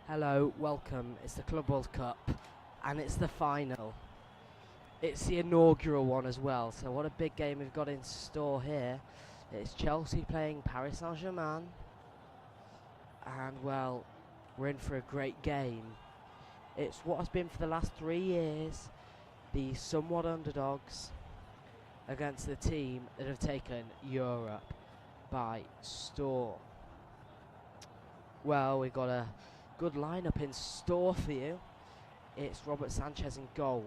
Hello, welcome. It's the Club World Cup and it's the final. It's the inaugural one as well, so what a big game we've got in store here. It's Chelsea playing Paris Saint-Germain and, well, we're in for a great game. It's what has been for the last 3 years the somewhat underdogs against the team that have taken Europe by storm. Well, we've got a good lineup in store for you. It's Robert Sanchez in goal.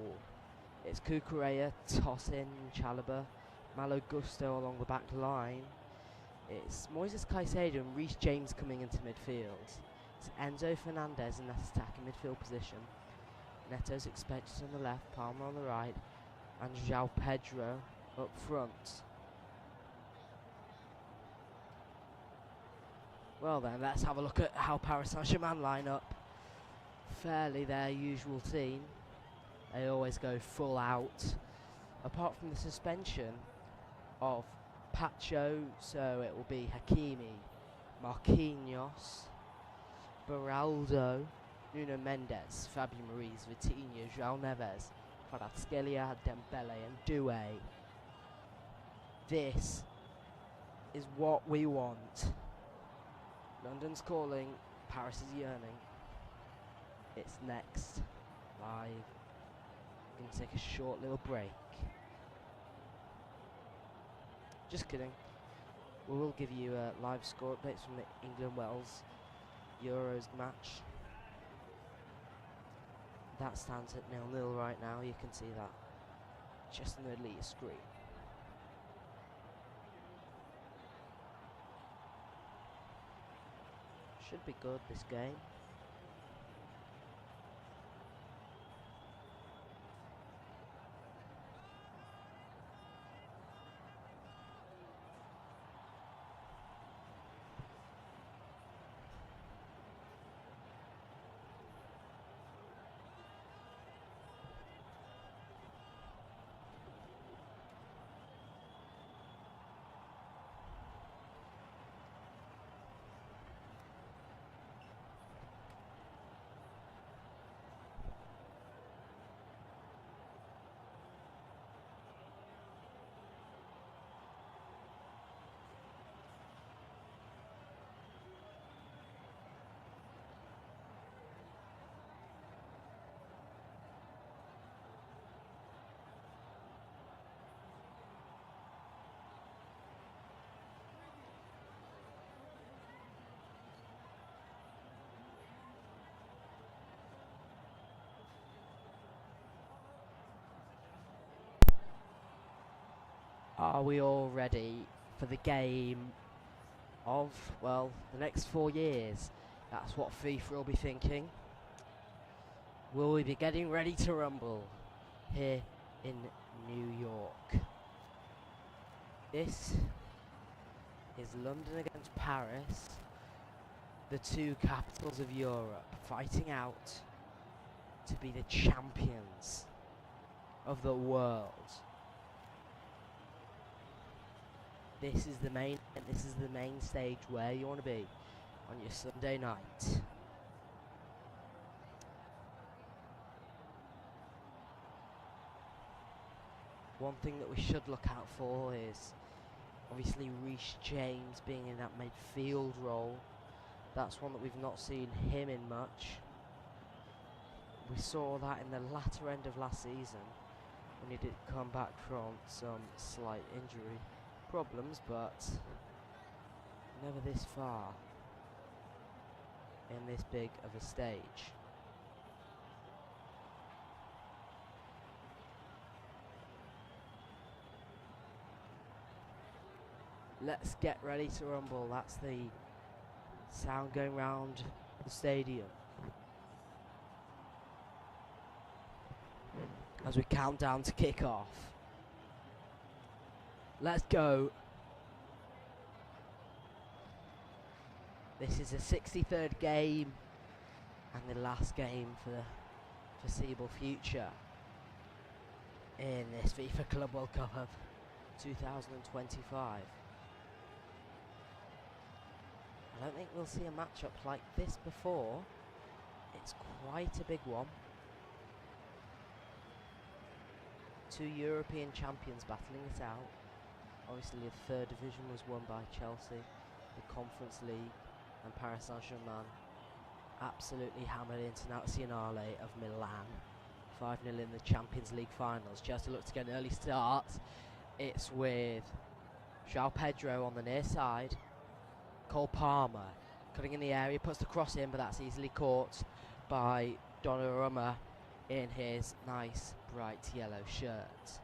It's Cucurella, Tosin, Chalobah, Malo Gusto along the back line. It's Moises Caicedo and Reece James coming into midfield. It's Enzo Fernandez in that attacking midfield position. Neto's expected on the left, Palmer on the right, and João Pedro up front. Well then, let's have a look at how Paris Saint-Germain line up. Fairly their usual team. They always go full out, apart from the suspension of Pacho, so it will be Hakimi, Marquinhos, Beraldo, Nuno Mendes, Fabio Ruiz, Vitinha, João Neves, Kvaratskhelia, Dembele and Doué. This is what we want. London's calling, Paris is yearning. It's next, live. Going to take a short little break. Just kidding. We will give you live score updates from the England-Wales Euros match. That stands at 0-0 right now. You can see that just in the middle of your screen. Should be good, this game. Are we all ready for the game of, well, the next 4 years? That's what FIFA will be thinking. Will we be getting ready to rumble here in New York? This is London against Paris, the two capitals of Europe, fighting out to be the champions of the world. This is the main stage where you want to be on your Sunday night. One thing that we should look out for is obviously Reece James being in that midfield role. That's one that we've not seen him in much. We saw that in the latter end of last season when he did come back from some slight injury problems, but never this far in this big of a stage. Let's get ready to rumble. That's the sound going round the stadium as we count down to kick off. Let's go. This is the 63rd game and the last game for the foreseeable future in this FIFA Club World Cup of 2025. I don't think we'll see a matchup like this before. It's quite a big one. Two European champions battling it out. Obviously the third division was won by Chelsea, the Conference League, and Paris Saint-Germain absolutely hammered Internazionale of Milan 5-0 in the Champions League finals. Chelsea look to get an early start. It's with João Pedro on the near side. Cole Palmer cutting in the area, puts the cross in, but that's easily caught by Donnarumma in his nice bright yellow shirt.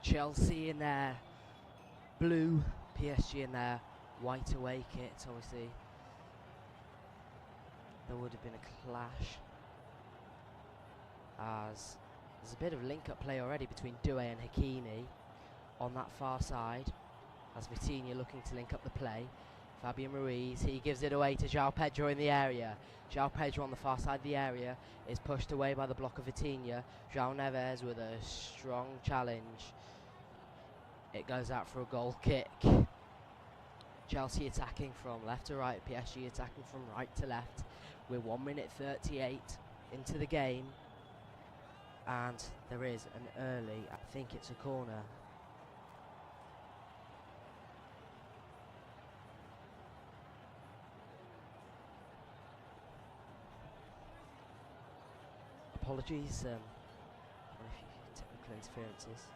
Chelsea in their blue, PSG in their white away kit. Obviously there would have been a clash, as there's a bit of link-up play already between Doué and Hakimi on that far side, as Vitinha looking to link up the play. Fabian Ruiz, he gives it away to João Pedro in the area. João Pedro on the far side of the area is pushed away by the block of Vitinha. João Neves with a strong challenge. It goes out for a goal kick. Chelsea attacking from left to right, PSG attacking from right to left. We're 1 minute 38 into the game, and there is an early, I think it's a corner. Apologies for a few technical interferences.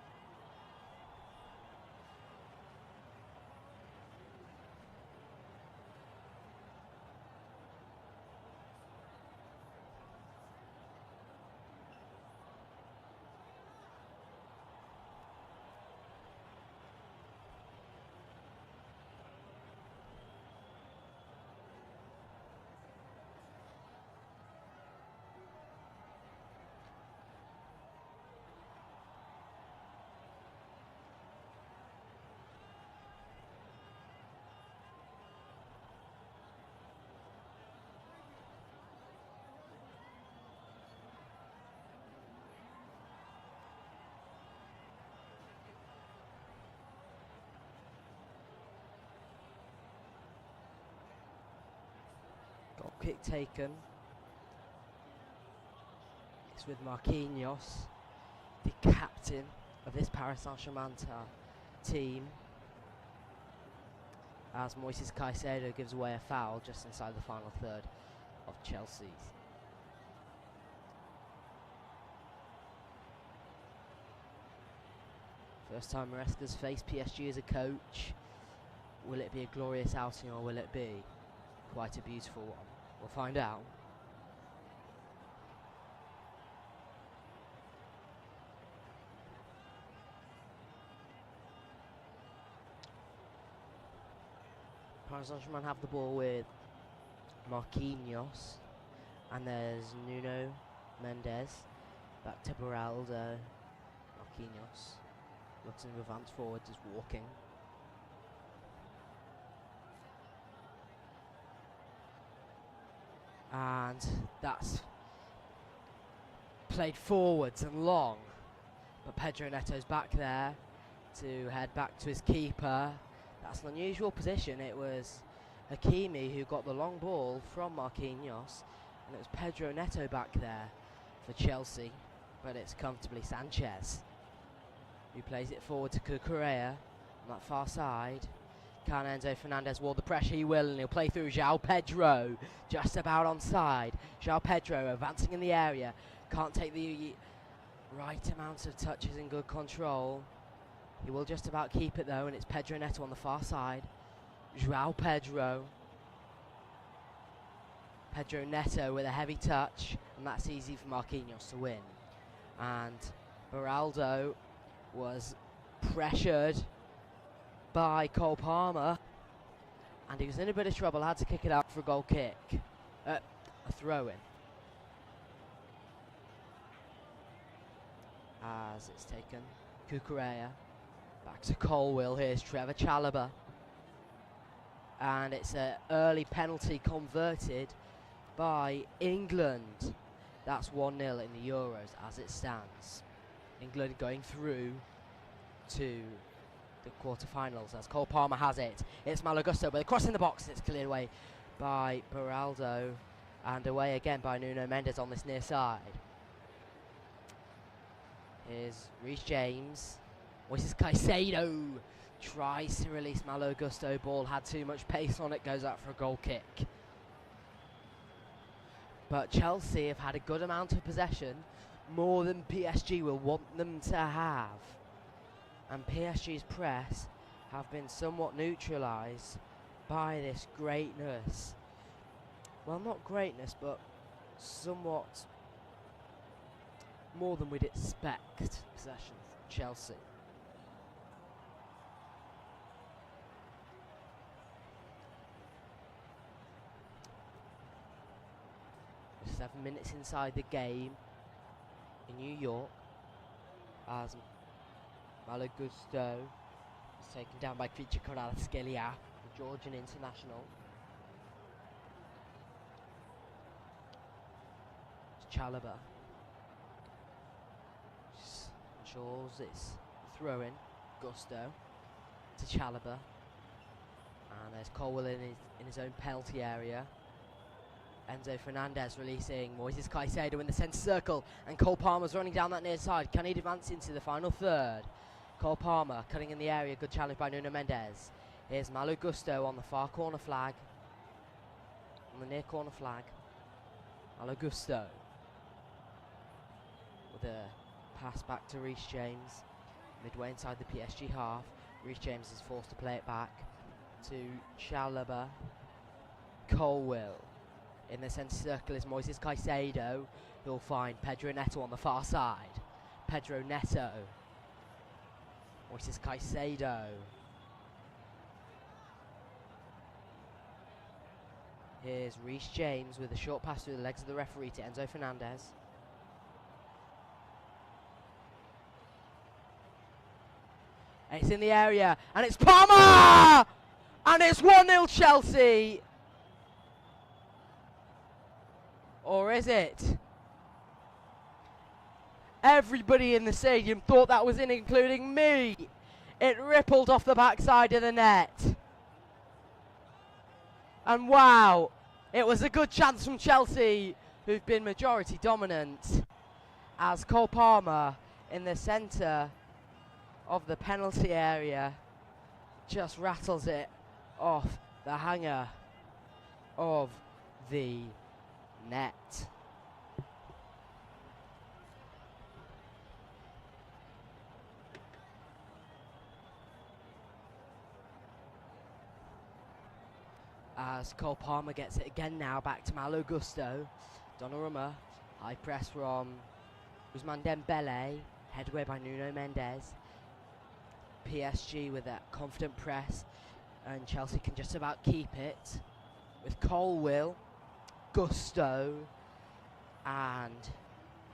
Goal kick taken. It's with Marquinhos, the captain of this Paris Saint-Germain team, as Moises Caicedo gives away a foul just inside the final third of Chelsea's. First time Maresca's faced PSG as a coach. Will it be a glorious outing, or will it be quite a beautiful one? We'll find out. Paris Saint-Germain have the ball with Marquinhos, and there's Nuno Mendes back to Beraldo. Marquinhos looks to advance forward, is walking. And that's played forwards and long, but Pedro Neto's back there to head back to his keeper. That's an unusual position. It was Hakimi who got the long ball from Marquinhos, and it was Pedro Neto back there for Chelsea, but it's comfortably Sanchez who plays it forward to Cucurella on that far side. Can Enzo Fernandez ward the pressure? He will, and he'll play through João Pedro, just about onside. João Pedro advancing in the area, can't take the right amount of touches in good control. He will just about keep it though, and it's Pedro Neto on the far side. João Pedro. Pedro Neto with a heavy touch, and that's easy for Marquinhos to win. And Beraldo was pressured by Cole Palmer, and he was in a bit of trouble, had to kick it out for a goal kick. A throw in. As it's taken, Cucurella back to Colwill. Here's Trevor Chalobah, and it's an early penalty converted by England. That's 1-0 in the Euros as it stands. England going through to the quarterfinals as Cole Palmer has it. It's Malagusto with a cross in the box. It's cleared away by Beraldo, and away again by Nuno Mendes on this near side. Here's Reece James. Moises Caicedo tries to release Malo Gusto. Ball had too much pace on it, goes out for a goal kick. But Chelsea have had a good amount of possession, more than PSG will want them to have. And PSG's press have been somewhat neutralised by this greatness. Well, not greatness, but somewhat more than we'd expect possession from Chelsea. We're 7 minutes inside the game in New York as Malo Gusto is taken down by Kvaratskhelia, the Georgian international. It's Chalobah. Ensures it's throw-in. Gusto to Chalobah. And there's Colwell in his own penalty area. Enzo Fernandez releasing Moises Caicedo in the centre circle, and Cole Palmer's running down that near side. Can he advance into the final third? Cole Palmer cutting in the area, good challenge by Nuno Mendes. Here's Malo Gusto on the far corner flag, on the near corner flag. Malo Gusto with a pass back to Reece James, midway inside the PSG half. Reece James is forced to play it back to Chalobah. Colwell. In the centre circle is Moises Caicedo, who'll find Pedro Neto on the far side. Pedro Neto. Moises Caicedo. Here's Reece James with a short pass through the legs of the referee to Enzo Fernandez. And it's in the area, and it's Palmer! And it's 1-0 Chelsea! Or is it? Everybody in the stadium thought that was in, including me. It rippled off the backside of the net. And wow, it was a good chance from Chelsea, who've been majority dominant, as Cole Palmer in the centre of the penalty area just rattles it off the hanger of the net. As Cole Palmer gets it again now, back to Malo Gusto. Donnarumma, high press from Ousmane Dembele, headway by Nuno Mendes. PSG with that confident press, and Chelsea can just about keep it with Colwell. Gusto, and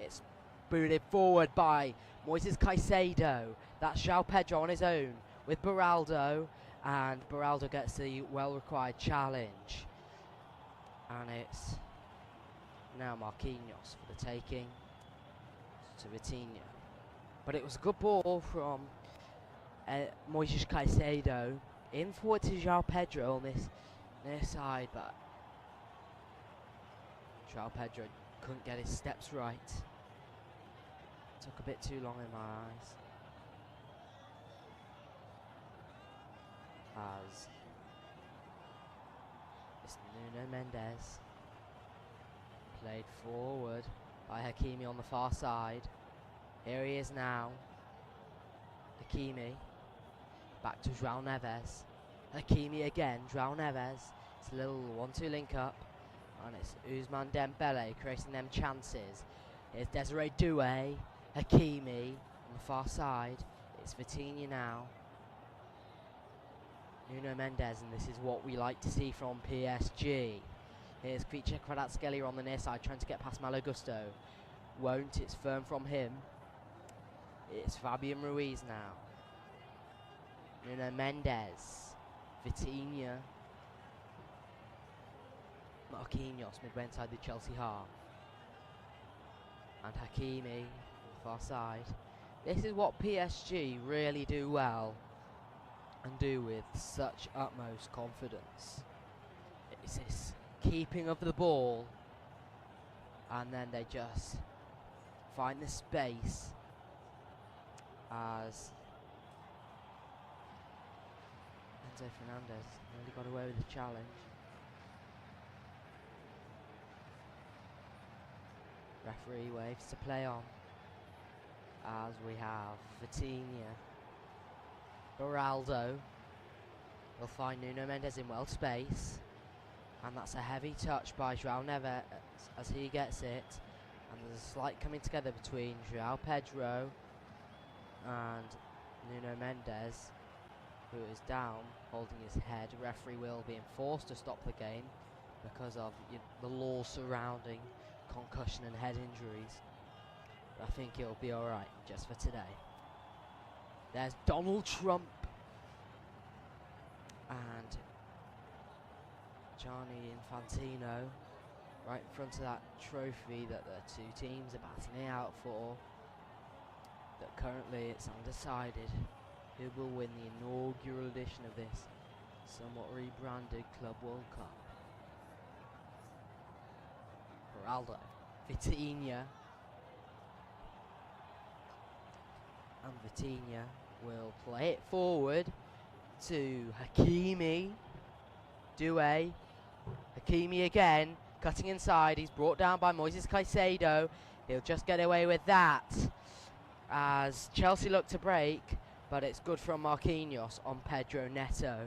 it's booted forward by Moises Caicedo. That's João Pedro on his own with Beraldo, and Beraldo gets the well-required challenge. And it's now Marquinhos for the taking to Vitinha. But it was a good ball from Moises Caicedo in forward to João Pedro on this near side, but João Pedro couldn't get his steps right. Took a bit too long in my eyes. As it's Nuno Mendes, played forward by Hakimi on the far side. Here he is now. Hakimi, back to João Neves. Hakimi again, João Neves. It's a little 1-2 link up. And it's Ousmane Dembele creating them chances. Here's Desiree Doué, Hakimi on the far side. It's Vitinha now. Nuno Mendes, and this is what we like to see from PSG. Here's Kvaratskhelia on the near side, trying to get past Malo Gusto. Won't, it's firm from him. It's Fabian Ruiz now. Nuno Mendes, Vitinha. Marquinhos midway inside the Chelsea half. And Hakimi on the far side. This is what PSG really do well and do with such utmost confidence. It's this keeping of the ball, and then they just find the space as Enzo Fernandez nearly got away with the challenge. Referee waves to play on as we have Vitinha. Beraldo will find Nuno Mendes in well space, and that's a heavy touch by João Neves as he gets it, and there's a slight coming together between João Pedro and Nuno Mendes, who is down holding his head. Referee will be forced to stop the game because of the law surrounding concussion and head injuries, but I think it'll be alright just for today. There's Donald Trump and Gianni Infantino right in front of that trophy that the two teams are battling out for, that currently it's undecided who will win the inaugural edition of this somewhat rebranded Club World Cup. Beraldo, Vitinha, and Vitinha will play it forward to Hakimi. Doué, Hakimi again, cutting inside. He's brought down by Moises Caicedo. He'll just get away with that as Chelsea look to break, but it's good from Marquinhos on Pedro Neto.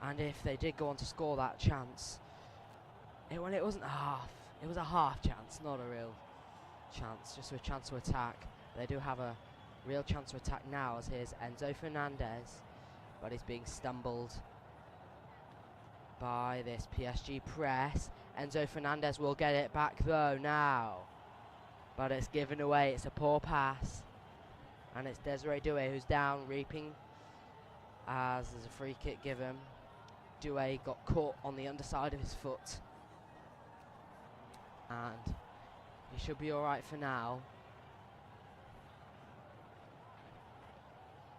And if they did go on to score that chance, it wasn't a half. It was a half chance, not a real chance, just a chance to attack. They do have a real chance to attack now, as here's Enzo Fernandez, but he's being stumbled by this PSG press. Enzo Fernandez will get it back though now, but it's given away. It's a poor pass, and it's Desiree Doué who's down, reaping as there's a free kick given. Doué got caught on the underside of his foot, and he should be alright for now.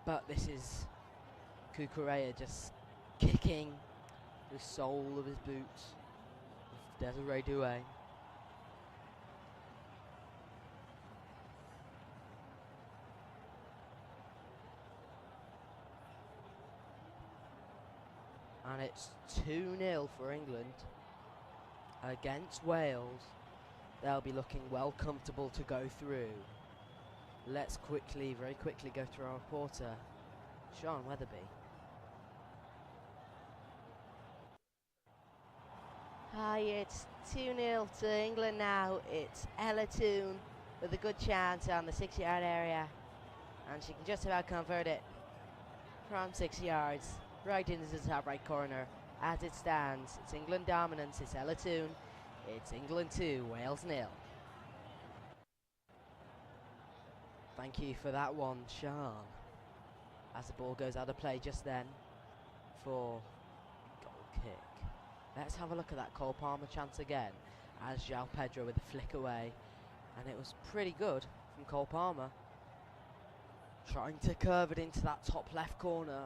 But this is Cucurella just kicking the sole of his boots with Desiree Doué. And it's 2-0 for England against Wales. They'll be looking well comfortable to go through. Let's very quickly go through our reporter, Sean Weatherby. Hi, it's 2-0 to England now. It's Ella Toon with a good chance on the 6-yard area, and she can just about convert it from 6 yards right into the top right corner. As it stands, it's England dominance. It's Ella Toon. It's England 2, Wales 0. Thank you for that one, Sean. As the ball goes out of play just then for goal kick. Let's have a look at that Cole Palmer chance again, as João Pedro with a flick away, and it was pretty good from Cole Palmer, trying to curve it into that top left corner,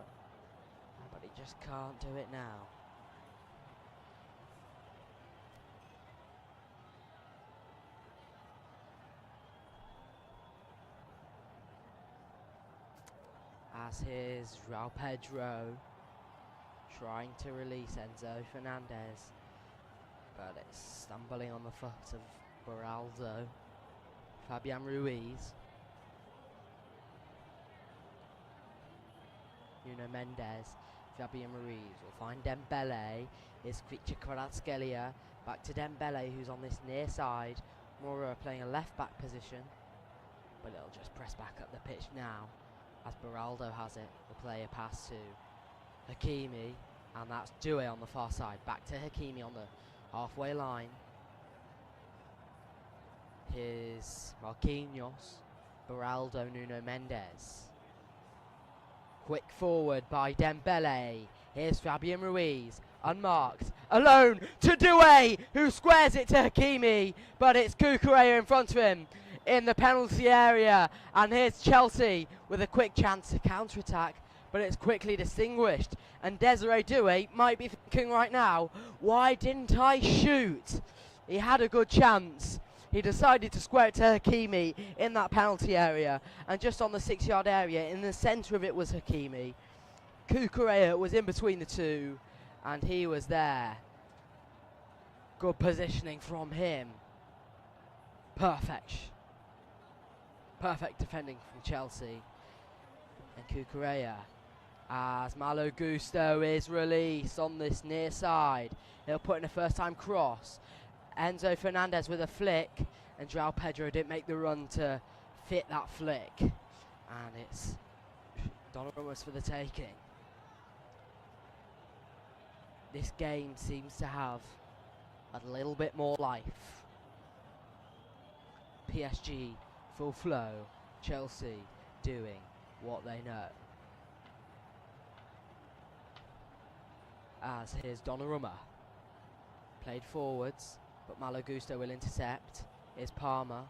but he just can't do it now. As here's João Pedro trying to release Enzo Fernandez, but it's stumbling on the foot of Beraldo. Fabian Ruiz. Nuno Mendes. Fabian Ruiz will find Dembele. It's Kvaratskhelia. Back to Dembele, who's on this near side. Mora playing a left back position, but it'll just press back up the pitch now. As Beraldo has it, will play a pass to Hakimi, and that's Doué on the far side. Back to Hakimi on the halfway line. Here's Marquinhos, Beraldo, Nuno Mendes. Quick forward by Dembele. Here's Fabian Ruiz, unmarked, alone to Doué, who squares it to Hakimi, but it's Cucurella in front of him in the penalty area. And here's Chelsea with a quick chance to counter-attack, but it's quickly distinguished. And Desiree Doué might be thinking right now, why didn't I shoot? He had a good chance. He decided to square it to Hakimi in that penalty area, and just on the 6-yard area, in the centre of it was Hakimi. Cucurella was in between the two, and he was there. Good positioning from him. Perfect defending from Chelsea. And Cucurella, as Malo Gusto is released on this near side. He'll put in a first time cross. Enzo Fernandez with a flick, and João Pedro didn't make the run to fit that flick. And it's Donnarumma's for the taking. This game seems to have a little bit more life. PSG full flow, Chelsea doing what they know. As here's Donnarumma, played forwards, but Malo Gusto will intercept. Here's Palmer.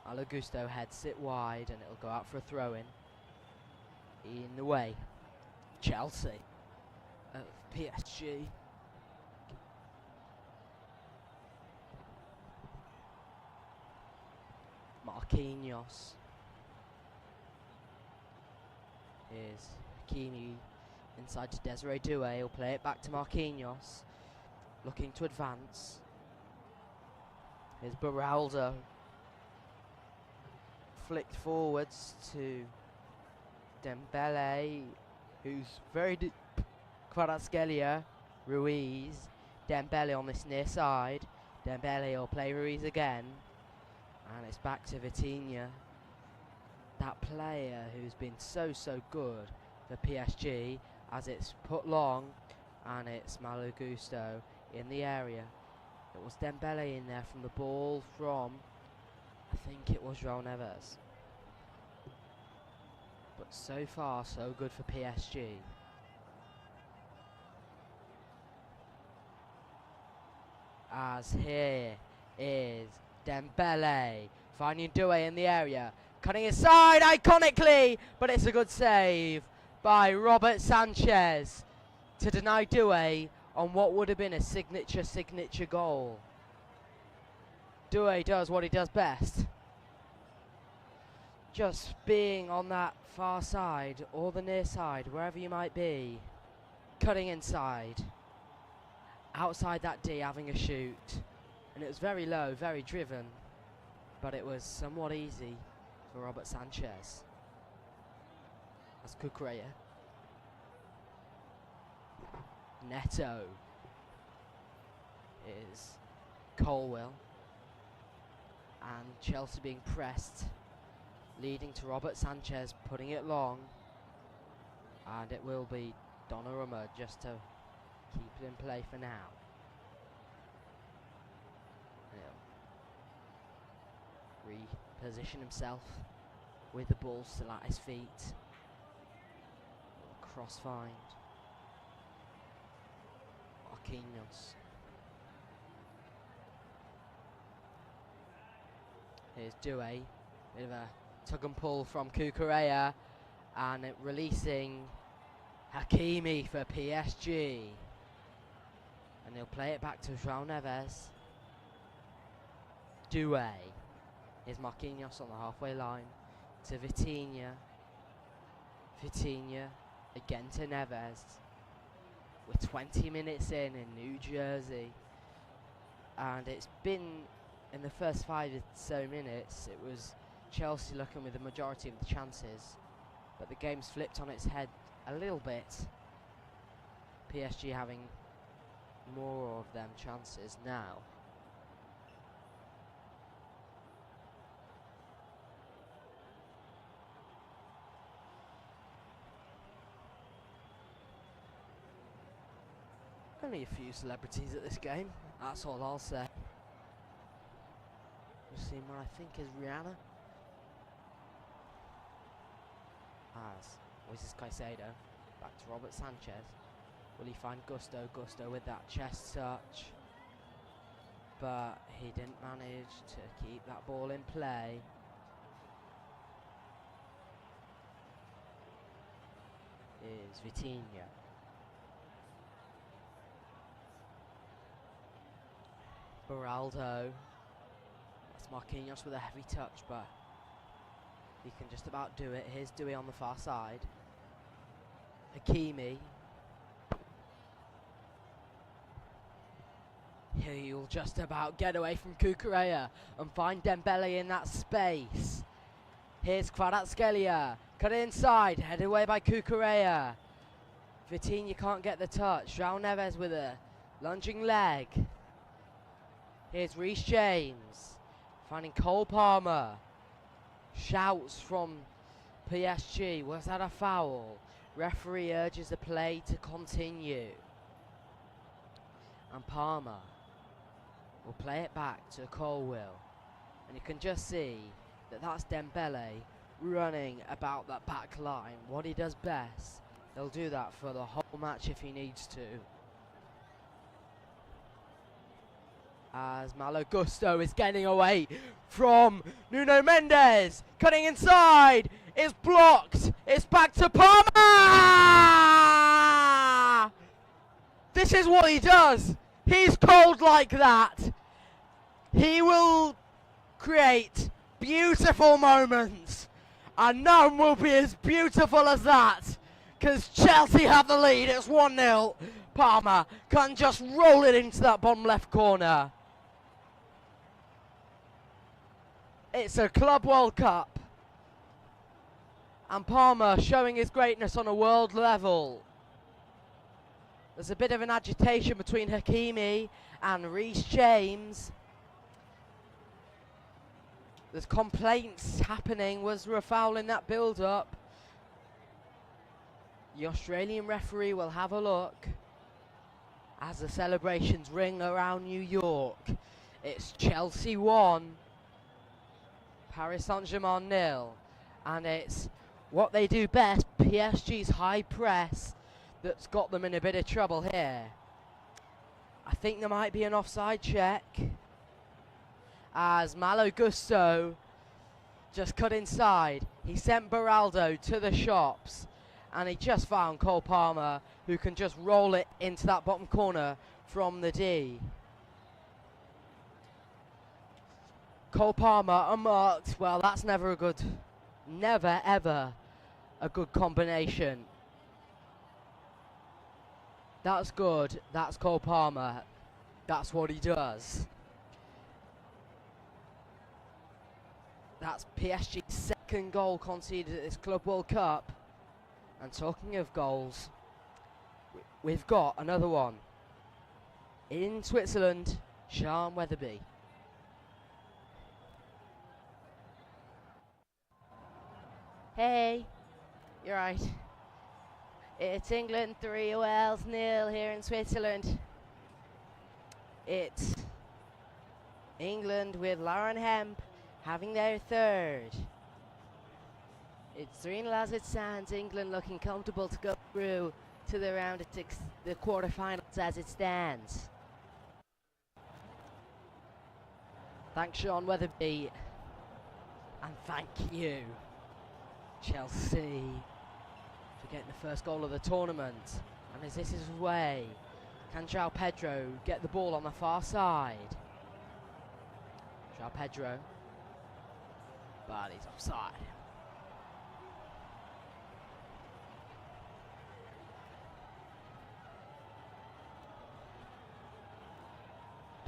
Malo Gusto heads it wide, and it'll go out for a throw-in. In the way, Chelsea of PSG. Marquinhos. Here's Hakimi inside to Desiree Doué. He'll play it back to Marquinhos, looking to advance. Here's Beraldo. Flicked forwards to Dembele, who's very Kvaratskhelia, Ruiz. Dembele on this near side. Dembele will play Ruiz again. And it's back to Vitinha, that player who's been so good for PSG, as it's put long, and it's Malo Gusto in the area. It was Dembele in there from the ball from, I think it was João Neves. But so far, so good for PSG. As here is Dembele finding Doué in the area, cutting aside iconically, but it's a good save by Robert Sanchez to deny Doué on what would have been a signature goal. Doué does what he does best, just being on that far side or the near side, wherever you might be, cutting inside, outside that D, having a shoot. And it was very low, very driven, but it was somewhat easy for Robert Sanchez. That's Cucurella. Neto is Colwill. And Chelsea being pressed, leading to Robert Sanchez putting it long. And it will be Donnarumma just to keep it in play for now. Reposition himself with the ball still at his feet. Cross find. Marquinhos. Here's Doué. Bit of a tug and pull from Cucurella, and it releasing Hakimi for PSG. And he'll play it back to João Neves. Doué. Here's Marquinhos on the halfway line to Vitinha. Vitinha again to Neves. We're 20 minutes in New Jersey. And it's been, in the first 5 or so minutes, it was Chelsea looking with the majority of the chances. But the game's flipped on its head a little bit. PSG having more of them chances now. Only a few celebrities at this game, that's all I'll say. We've seen what I think is Rihanna. As Moises Caicedo, back to Robert Sanchez. Will he find Gusto? Gusto with that chest touch. But he didn't manage to keep that ball in play. is Vitinha. Beraldo. That's Marquinhos with a heavy touch, but he can just about do it. Here's Dewey on the far side. Hakimi. He'll just about get away from Cucurella and find Dembele in that space. Here's Kvaratskhelia. Cut it inside. Headed away by Cucurella. Vitinha can't get the touch. João Neves with a lunging leg. Here's Reece James. Finding Cole Palmer. Shouts from PSG. Was that a foul? Referee urges the play to continue. And Palmer will play it back to Colwill. And you can just see that that's Dembele running about that back line. What he does best. He'll do that for the whole match if he needs to. As Malo Gusto is getting away from Nuno Mendes. Cutting inside. It's blocked. It's back to Palmer. This is what he does. He's cold like that. He will create beautiful moments. And none will be as beautiful as that. Because Chelsea have the lead. It's 1-0. Palmer can just roll it into that bottom left corner. It's a Club World Cup. And Palmer showing his greatness on a world level. There's a bit of an agitation between Hakimi and Reece James. There's complaints happening. Was there a foul in that build-up? The Australian referee will have a look as the celebrations ring around New York. It's Chelsea 1, Paris Saint-Germain 0, and it's what they do best, PSG's high press, that's got them in a bit of trouble here. I think there might be an offside check as Malo Gusto just cut inside. He sent Beraldo to the shops and he just found Cole Palmer, who can just roll it into that bottom corner from the D. Cole Palmer unmarked. Well, that's never a good, never ever a good combination. That's good. That's Cole Palmer. That's what he does. That's PSG's second goal conceded at this Club World Cup. And talking of goals, we've got another one. In Switzerland, Sean Weatherby. Hey, you're right. It's England 3, Wales 0 here in Switzerland. It's England with Lauren Hemp having their third. It's 3-0 as it stands. England looking comfortable to go through to the round of the quarterfinals as it stands. Thanks, Sean Weatherby. And thank you, Chelsea, for getting the first goal of the tournament. And as this is his way, can João Pedro get the ball on the far side? João Pedro, but he's offside.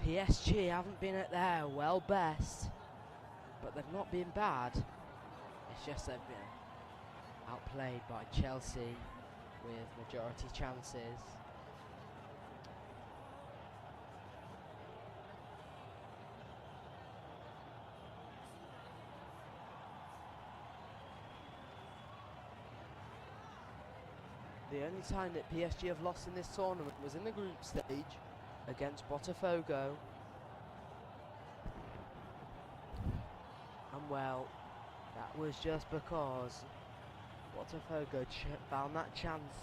PSG haven't been at their well best, but they've not been bad. It's just they've been outplayed by Chelsea with majority chances. The only time that PSG have lost in this tournament was in the group stage against Botafogo. And well, that was just because Botafogo found them chances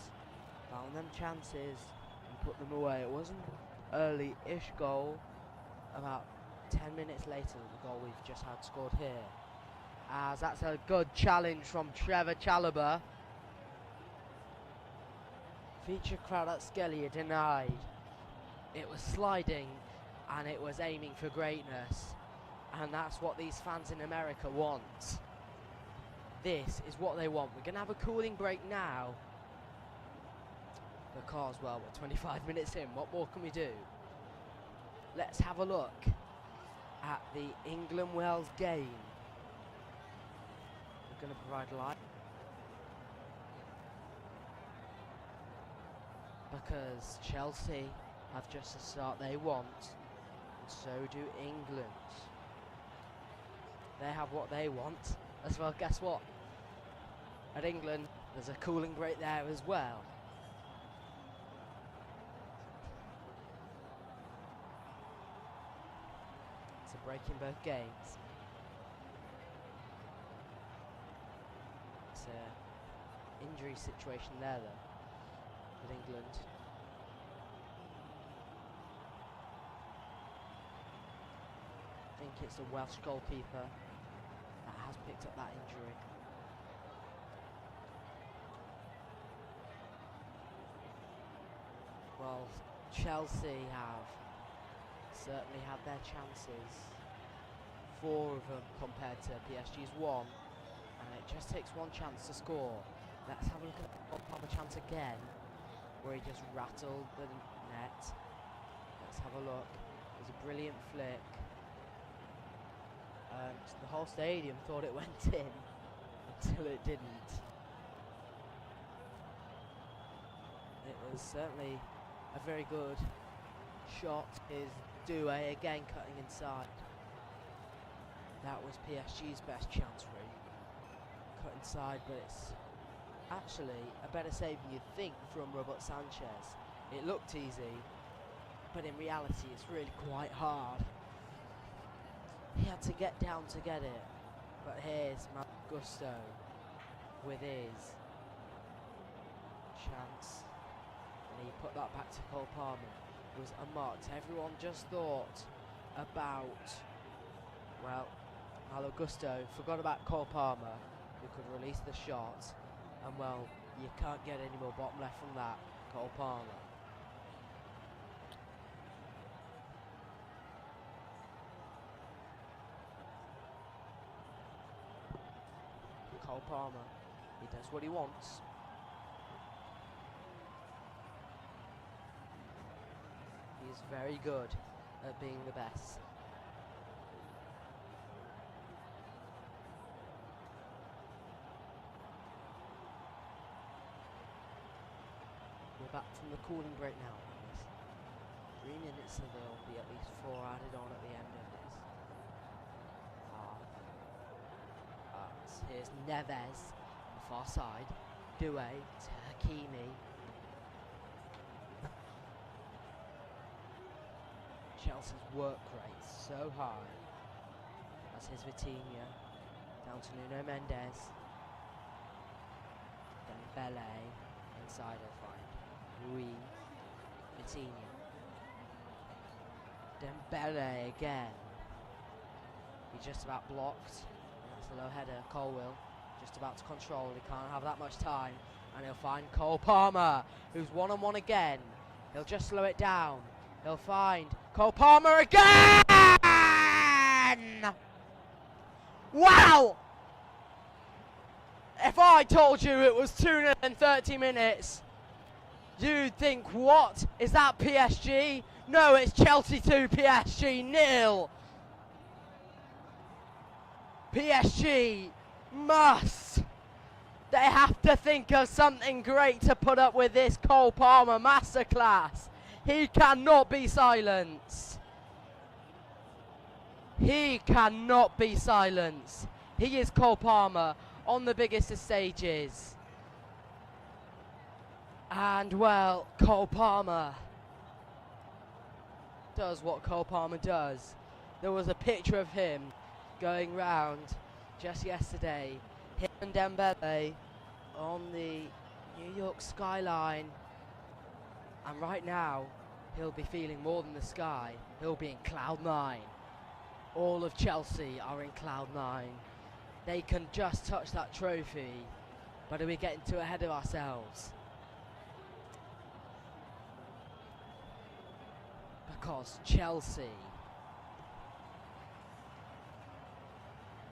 and put them away. It wasn't early-ish goal. About 10 minutes later, the goal we've just had scored here. As that's a good challenge from Trevor Chalobah. Feature Kvaratskhelia denied. It was sliding and it was aiming for greatness. And that's what these fans in America want. This is what they want. We're going to have a cooling break now. Because, well, we're 25 minutes in. What more can we do? Let's have a look at the England-Wales game. We're going to provide live. Because Chelsea have just the start they want. And so do England. They have what they want as well. Guess what? At England, there's a cooling break there as well. It's a break in both games. It's an injury situation there, though, with England. I think it's the Welsh goalkeeper that has picked up that injury. Well, Chelsea have certainly had their chances, 4 of them compared to PSG's 1, and it just takes one chance to score. Let's have a look at the Cole Palmer chance again, where he just rattled the net. Let's have a look. It was a brilliant flick. The whole stadium thought it went in until it didn't. It was certainly a very good shot. Is Doué again cutting inside. That was PSG's best chance, really. Cut inside, but it's actually a better save than you'd think from Robert Sanchez. It looked easy, but in reality it's really quite hard. He had to get down to get it, but here's Gusto with his chance, and he put that back to Cole Palmer. It was unmarked. Everyone just thought about, well, Malo Gusto forgot about Cole Palmer, who could release the shot, and well, you can't get any more bottom left from that, Cole Palmer. Cole Palmer, he does what he wants. He's very good at being the best. We're back from the cooling break now. 3 minutes, and there'll be at least 4 added on at the end of this. Here's Neves on the far side. Doué to Hakimi. Chelsea's work rate so high. That's his Vitinha. Down to Nuno Mendes. Dembele. Inside he'll find Rui. Vitinha. Dembele again. He just about blocked. The low header, Colwill, just about to control. He can't have that much time, and he'll find Cole Palmer, who's one-on-one again. He'll just slow it down. He'll find Cole Palmer again! Wow! If I told you it was 2-0 in 30 minutes, you'd think, what? Is that PSG? No, it's Chelsea 2, PSG 0. PSG must. They have to think of something great to put up with this Cole Palmer masterclass. He cannot be silenced. He cannot be silenced. He is Cole Palmer on the biggest of stages. And well, Cole Palmer does what Cole Palmer does. There was a picture of him going round just yesterday, him and Dembele on the New York skyline, and right now he'll be feeling more than the sky. He'll be in cloud 9. All of Chelsea are in cloud 9. They can just touch that trophy, but are we getting too ahead of ourselves? because Chelsea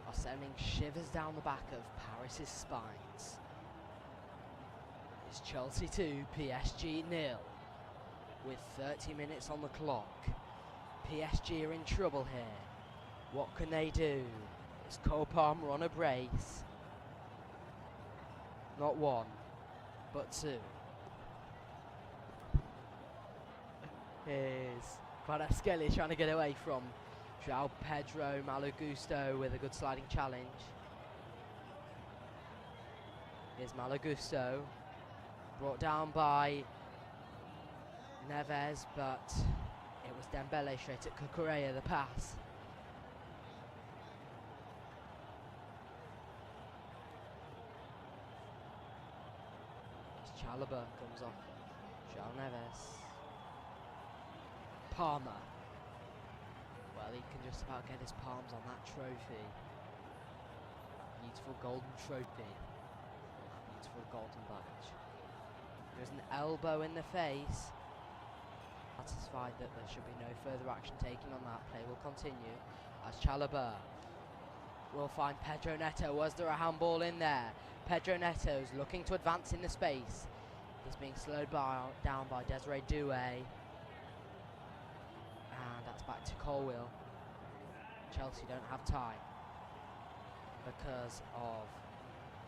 are sending shivers down the back of Paris's spines. It's Chelsea 2, PSG 0, with 30 minutes on the clock. PSG are in trouble here. What can they do? It's Cole Palmer on a brace. Not one, but two. Here's Kvaratskhelia trying to get away from João Pedro Malagusto with a good sliding challenge. Here's Malagusto, brought down by Neves, but it was Dembele straight at Cucurella, the pass. Chalobah comes off João Neves. Palmer. Well, he can just about get his palms on that trophy. Beautiful golden trophy. That beautiful golden badge. There's an elbow in the face. Satisfied that there should be no further action taken on that. Play will continue as Chalobah will find Pedro Neto. Was there a handball in there? Pedro Neto's looking to advance in the space. He's being slowed down by Desiree Doué. And that's back to Colwill. Chelsea don't have time because of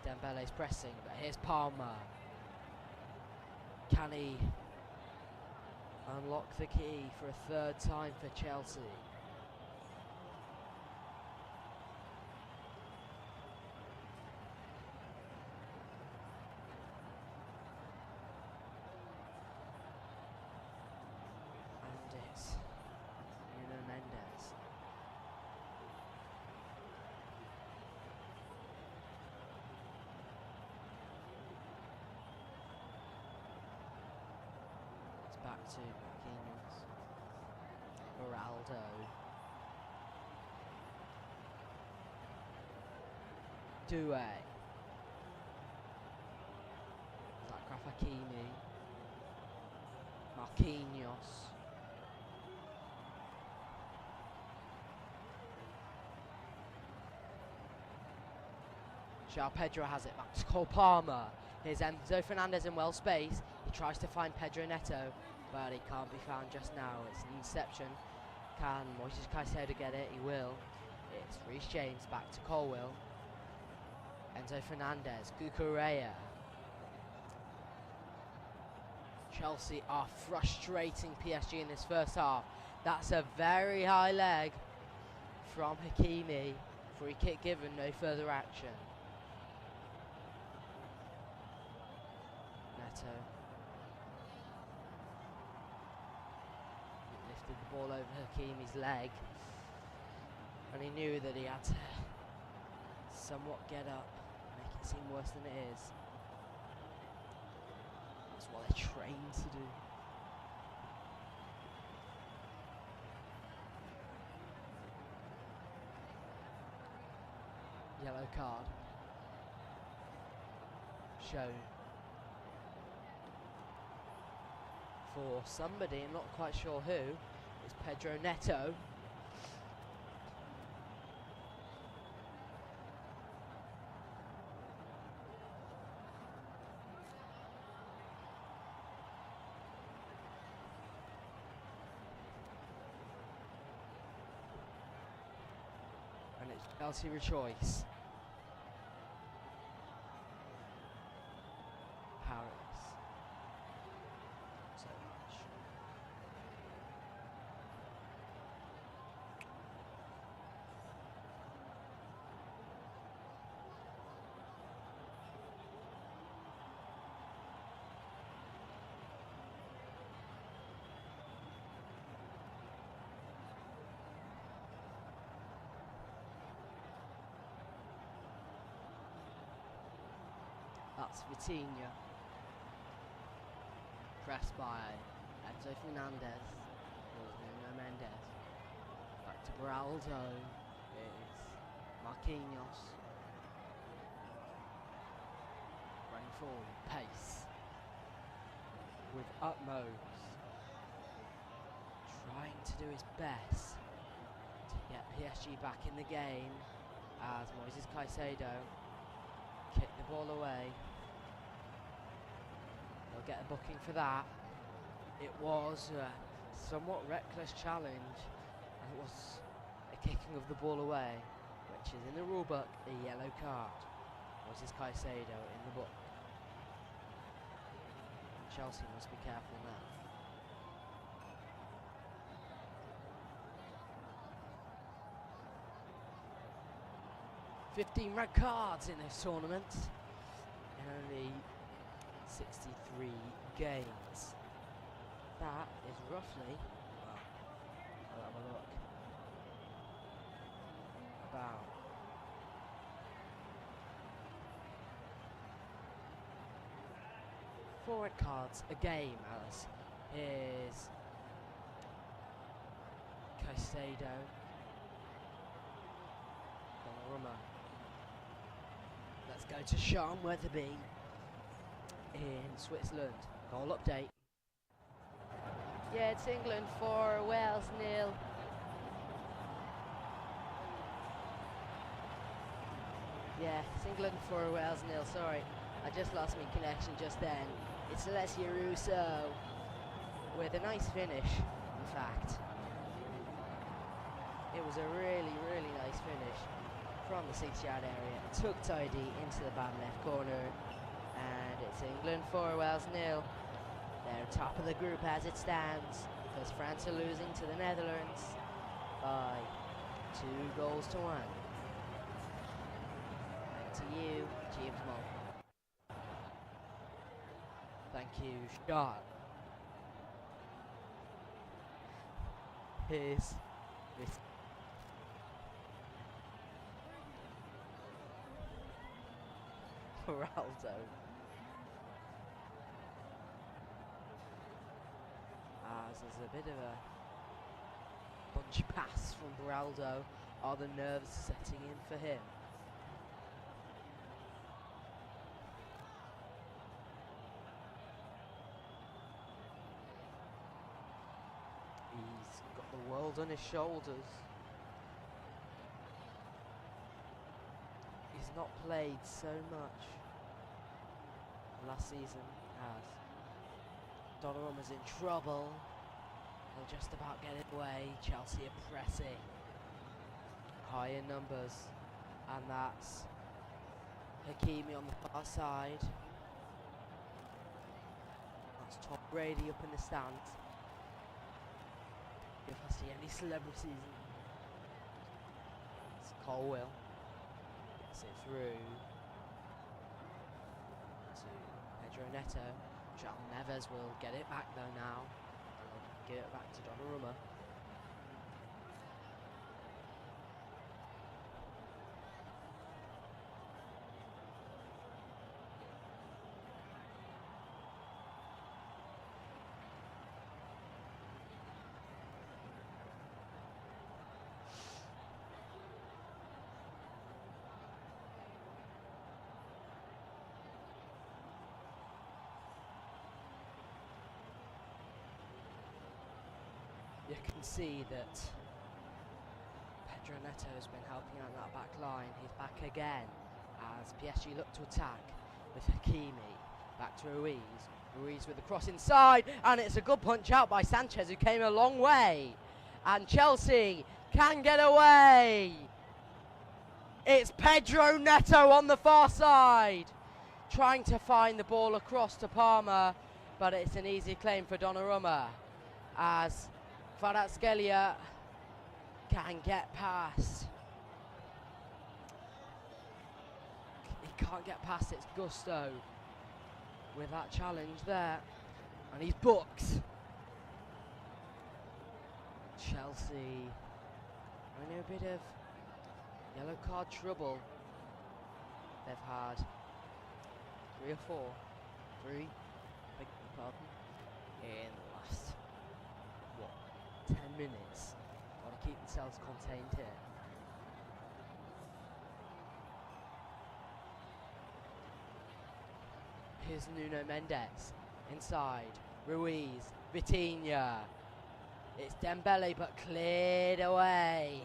Dembele's pressing. But here's Palmer. Can he unlock the key for a third time for Chelsea? Back to Marquinhos, Ronaldo, Doué, Achraf Hakimi, Marquinhos, João Pedro has it, back to Cole Palmer. Here's Enzo Fernandez in well space. He tries to find Pedro Neto, but he can't be found just now. It's an interception. Can Moises Caicedo get it? He will. It's Reece James back to Colwill. Enzo Fernandez, Cucurella. Chelsea are frustrating PSG in this first half. That's a very high leg from Hakimi. Free kick given, no further action. Neto. Lifted the ball over Hakimi's leg. And he knew that he had to somewhat get up, make it seem worse than it is. That's what they're trained to do. Yellow card shown for somebody, I'm not quite sure who. It's Pedro Neto. And it's Chelsea rejoice. Paris. So much. That's Vitinha. Pressed by Enzo Fernandez. Nuno Mendes. Back to Beraldo. It's Marquinhos. Running forward, pace. With utmost. Trying do his best to get PSG back in the game as Moises Caicedo kicked the ball away. They'll get a booking for that. It was a somewhat reckless challenge, and it was a kicking of the ball away, which is in the rule book a yellow card. Moises Caicedo in the book. Chelsea must be careful now. "15 red cards in this tournament in only 63 games. That is roughly, well, I'll have a look, about four red cards a game, Alice. Here's Caicedo, Donnarumma. Let's go to Sean Weatherby in Switzerland. Goal update. Yeah, it's England 4, Wales 0. Yeah, it's England 4, Wales 0. Sorry, I just lost my connection just then. It's Alessia Russo with a nice finish, in fact. It was a really, really nice finish from the 6-yard area. Took tidy into the bottom left corner. And it's England 4, Wales 0. They're top of the group as it stands, because France are losing to the Netherlands by 2 goals to 1. Back to you, James Monk. Thank you, Sean. Here's this. Ronaldo. As there's a bit of a bunch pass from Beraldo. Are the nerves setting in for him? He's got the world on his shoulders. He's not played so much last season as Donnarumma's in trouble. He'll just about get it away. Chelsea are pressing high in numbers, and that's Hakimi on the far side. That's Tom Brady up in the stands. If I see any celebrities, it's Colwell. Gets it through to Pedro Neto. João Neves will get it back though now. And give it back to Donnarumma. You can see that Pedro Neto has been helping out that back line. He's back again as PSG look to attack with Hakimi. Back to Ruiz. Ruiz with the cross inside, and it's a good punch out by Sanchez, who came a long way. And Chelsea can get away. It's Pedro Neto on the far side, trying to find the ball across to Palmer, but it's an easy claim for Donnarumma as Kvaratskhelia can get past. He can't get past, it's Gusto with that challenge there, and he's booked. Chelsea are in a bit of yellow card trouble. They've had 3 or 4, beg your pardon, in the last 10 minutes. Got to keep themselves contained here. Here's Nuno Mendes inside. Ruiz, Vitinha. It's Dembele, but cleared away.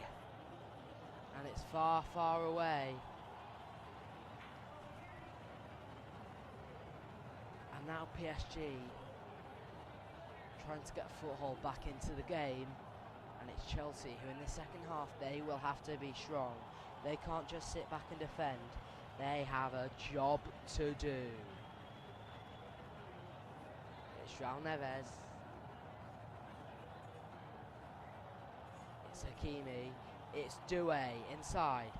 And it's far, far away. And now PSG trying to get a foothold back into the game. And it's Chelsea who in the second half, they will have to be strong. They can't just sit back and defend. They have a job to do. It's João Neves. It's Hakimi. It's Doué inside.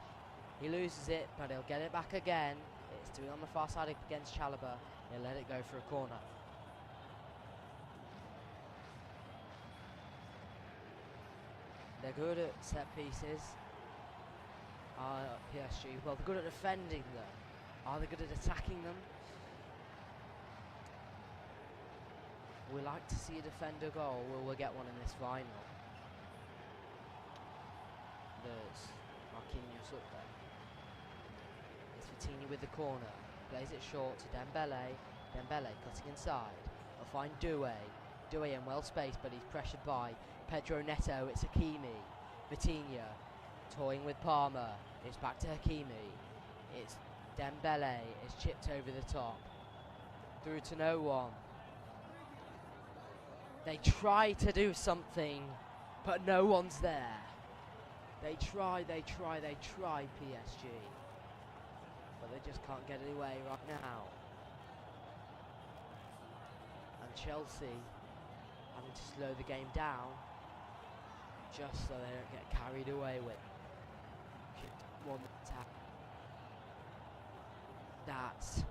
He loses it, but he'll get it back again. It's Doué on the far side against Chalobah. He'll let it go for a corner. They're good at set pieces. PSG. Well, they're good at defending them. Are they good at attacking them? We like to see a defender goal. Will we get one in this final? There's Marquinhos up there. It's Vitinha with the corner. Plays it short to Dembele. Dembele cutting inside. They'll find Doué. Doué in well spaced, but he's pressured by Pedro Neto. It's Hakimi. Vitinha toying with Palmer. It's back to Hakimi. It's Dembele. It's chipped over the top. Through to no one. They try to do something, but no one's there. They try, PSG. But they just can't get it away right now. And Chelsea having to slow the game down, just so they don't get carried away with one attack. That's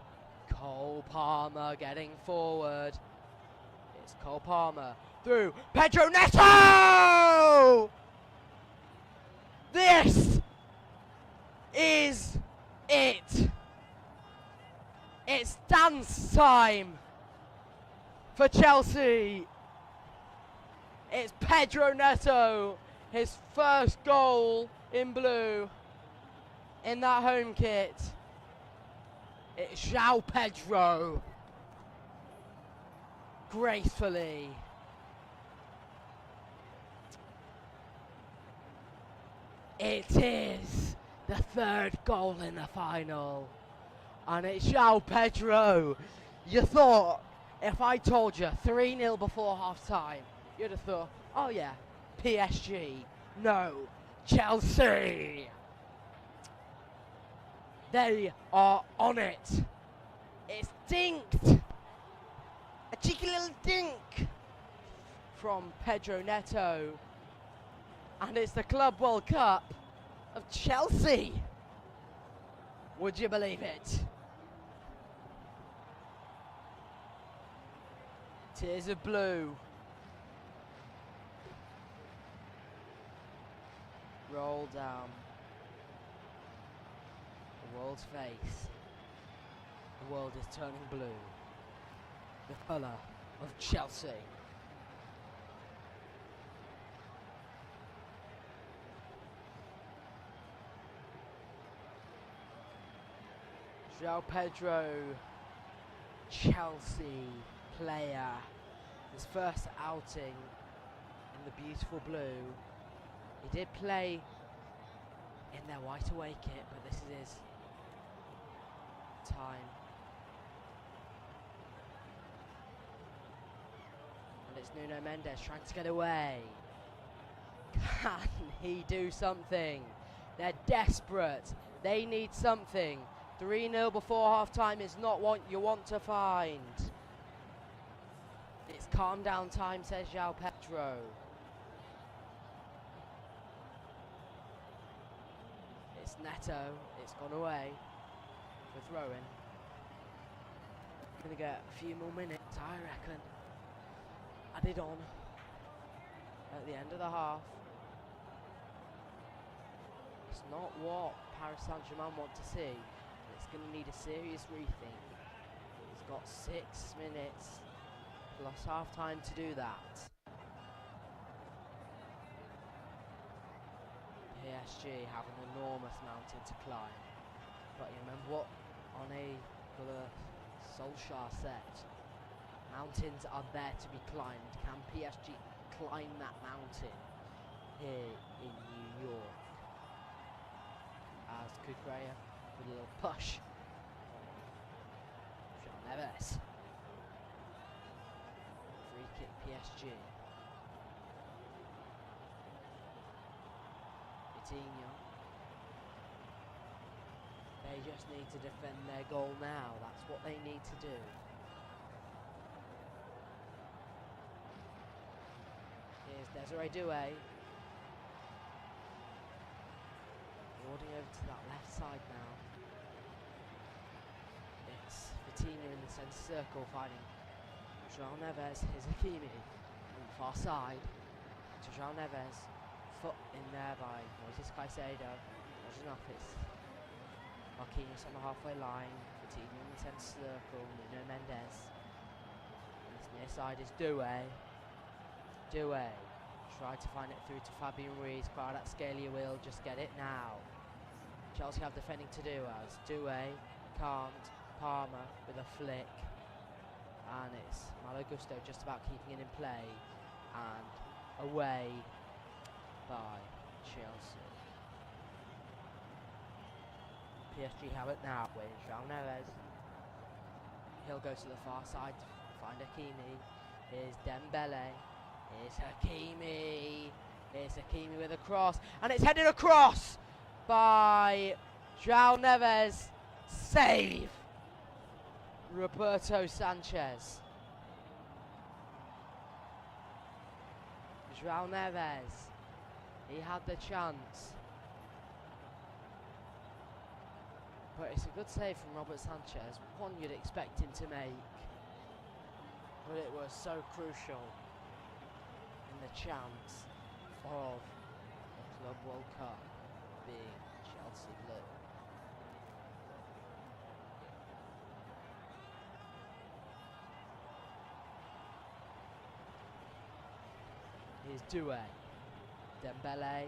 Cole Palmer getting forward. It's Cole Palmer through Pedro Neto! This is it. It's dance time for Chelsea. It's Pedro Neto, his first goal in blue in that home kit. It's João Pedro, gracefully. It is the third goal in the final, and it's João Pedro. You thought, if I told you 3-0 before half-time, you'd have thought, oh yeah, PSG. No, Chelsea. They are on it. It's dinked. A cheeky little dink from Pedro Neto. And it's the Club World Cup of Chelsea. Would you believe it? Tears of blue. Roll down the world's face. The world is turning blue. The colour of Chelsea. João Pedro, Chelsea player, his first outing in the beautiful blue. He did play in their white away kit, but this is his time. And it's Nuno Mendes trying to get away. Can he do something? They're desperate. They need something. 3-0 before half-time is not what you want to find. It's calm down time, says João Pedro. It's Neto. It's gone away for throwing. Gonna get a few more minutes, I reckon. Added on at the end of the half. It's not what Paris Saint-Germain want to see. It's going to need a serious rethink. He's got 6 minutes plus half time to do that. PSG have an enormous mountain to climb. But you remember what Ole Solskjaer said? Mountains are there to be climbed. Can PSG climb that mountain here in New York. As Kukureya with a little push. Jean Neves. Free kick PSG. Vitinho. They just need to defend their goal now. That's what they need to do. Here's Desiree Doué. Warding over to that left side now. It's Vitinho in the centre circle finding João Neves. Here's Hakimi on the far side to João Neves. Foot in there by Moises Caicedo. Not enough. It's Marquinhos on the halfway line. Vitinho in the centre circle. Nuno Mendes. And this near side is Doué. Doué tried to find it through to Fabian Ruiz. Kvaratskhelia will just get it now. Chelsea have defending to do as Doué can't. Palmer with a flick. And it's Malo Gusto just about keeping it in play. And away by Chelsea. PSG have it now with João Neves. He'll go to the far side to find Hakimi. Here's Dembele. Here's Hakimi. Here's Hakimi with a cross. And it's headed across by João Neves. Save! Roberto Sanchez. João Neves. He had the chance. But it's a good save from Robert Sanchez. One you'd expect him to make. But it was so crucial in the chance of the Club World Cup being Chelsea blue. Here's Doué. Dembele.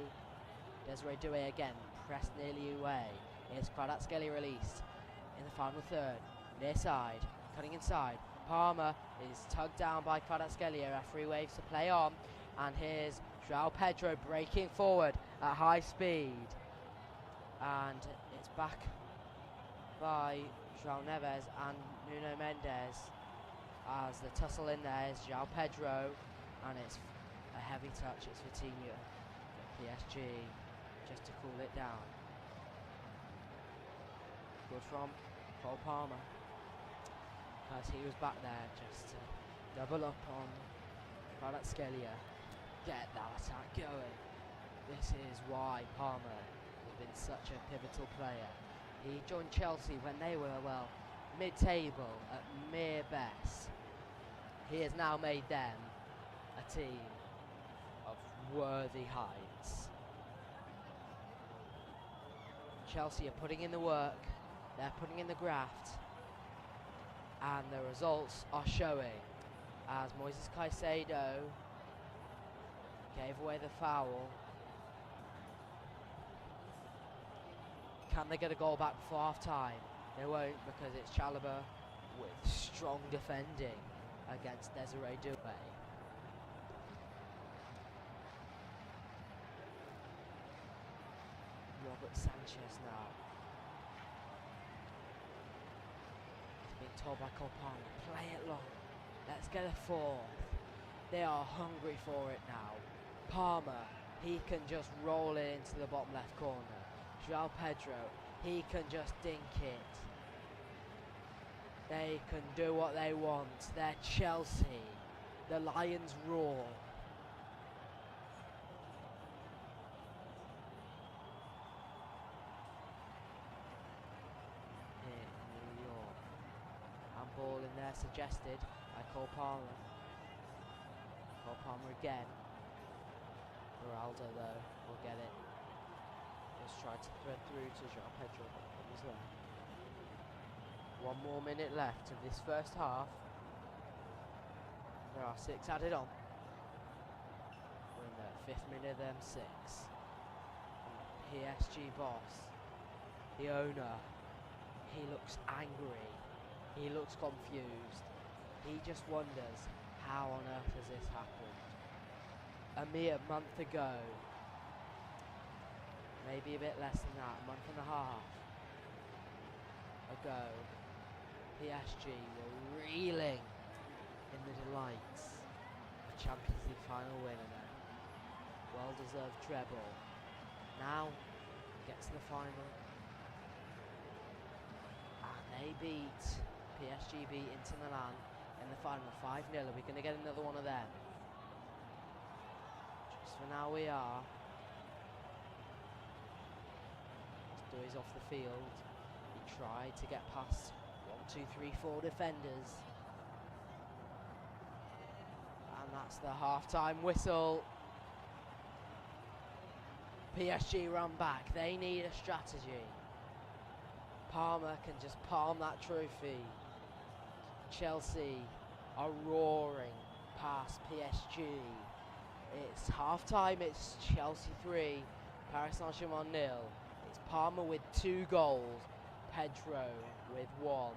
Desiree Doué again. Pressed nearly away. Here's Kvaratskhelia released in the final third. Near side. Cutting inside. Palmer is tugged down by Kvaratskhelia. Referee waves to play on. And here's João Pedro breaking forward at high speed. And it's back by João Neves and Nuno Mendes. As the tussle in there is João Pedro. And it's a heavy touch. It's Vitinho for PSG just to cool it down. Good from Cole Palmer. As he was back there just to double up on Kvaratskhelia. Get that attack going. This is why Palmer has been such a pivotal player. He joined Chelsea when they were, well, mid-table at mere best. He has now made them a team of worthy heights. Chelsea are putting in the work, they're putting in the graft, and the results are showing as Moises Caicedo gave away the foul. Can they get a goal back before half time? They won't, because it's Chalobah with strong defending against Desiree Doué. Robert Sanchez now. He's being told by Cole Palmer, play it long. Let's get a fourth. They are hungry for it now. Palmer, he can just roll it into the bottom left corner. João Pedro, he can just dink it. They can do what they want. They're Chelsea. The Lions roar. Here in New York. Handball in there suggested by Cole Palmer. Cole Palmer again. Ronaldo though will get it. Just tried to thread through to João Pedro, but it was there. 1 more minute left of this first half. There are 6 added on. We're in the 5th minute of them 6. And PSG boss, the owner, he looks angry. He looks confused. He just wonders, how on earth has this happened? a mere month ago, maybe a bit less than that, a month and a half ago, PSG were reeling in the delights of a Champions League final win and a well-deserved treble. Now, get to the final, and they beat, PSG beat Inter Milan in the final 5-0. Are we going to get another one of them? Just for now we are. He's off the field. He tried to get past 1, 2, 3, 4 defenders. And that's the half-time whistle. PSG run back. They need a strategy. Parma can just palm that trophy. Chelsea are roaring past PSG. It's half-time. It's Chelsea 3, Paris Saint-Germain 0. It's Parma with 2 goals, Pedro with 1.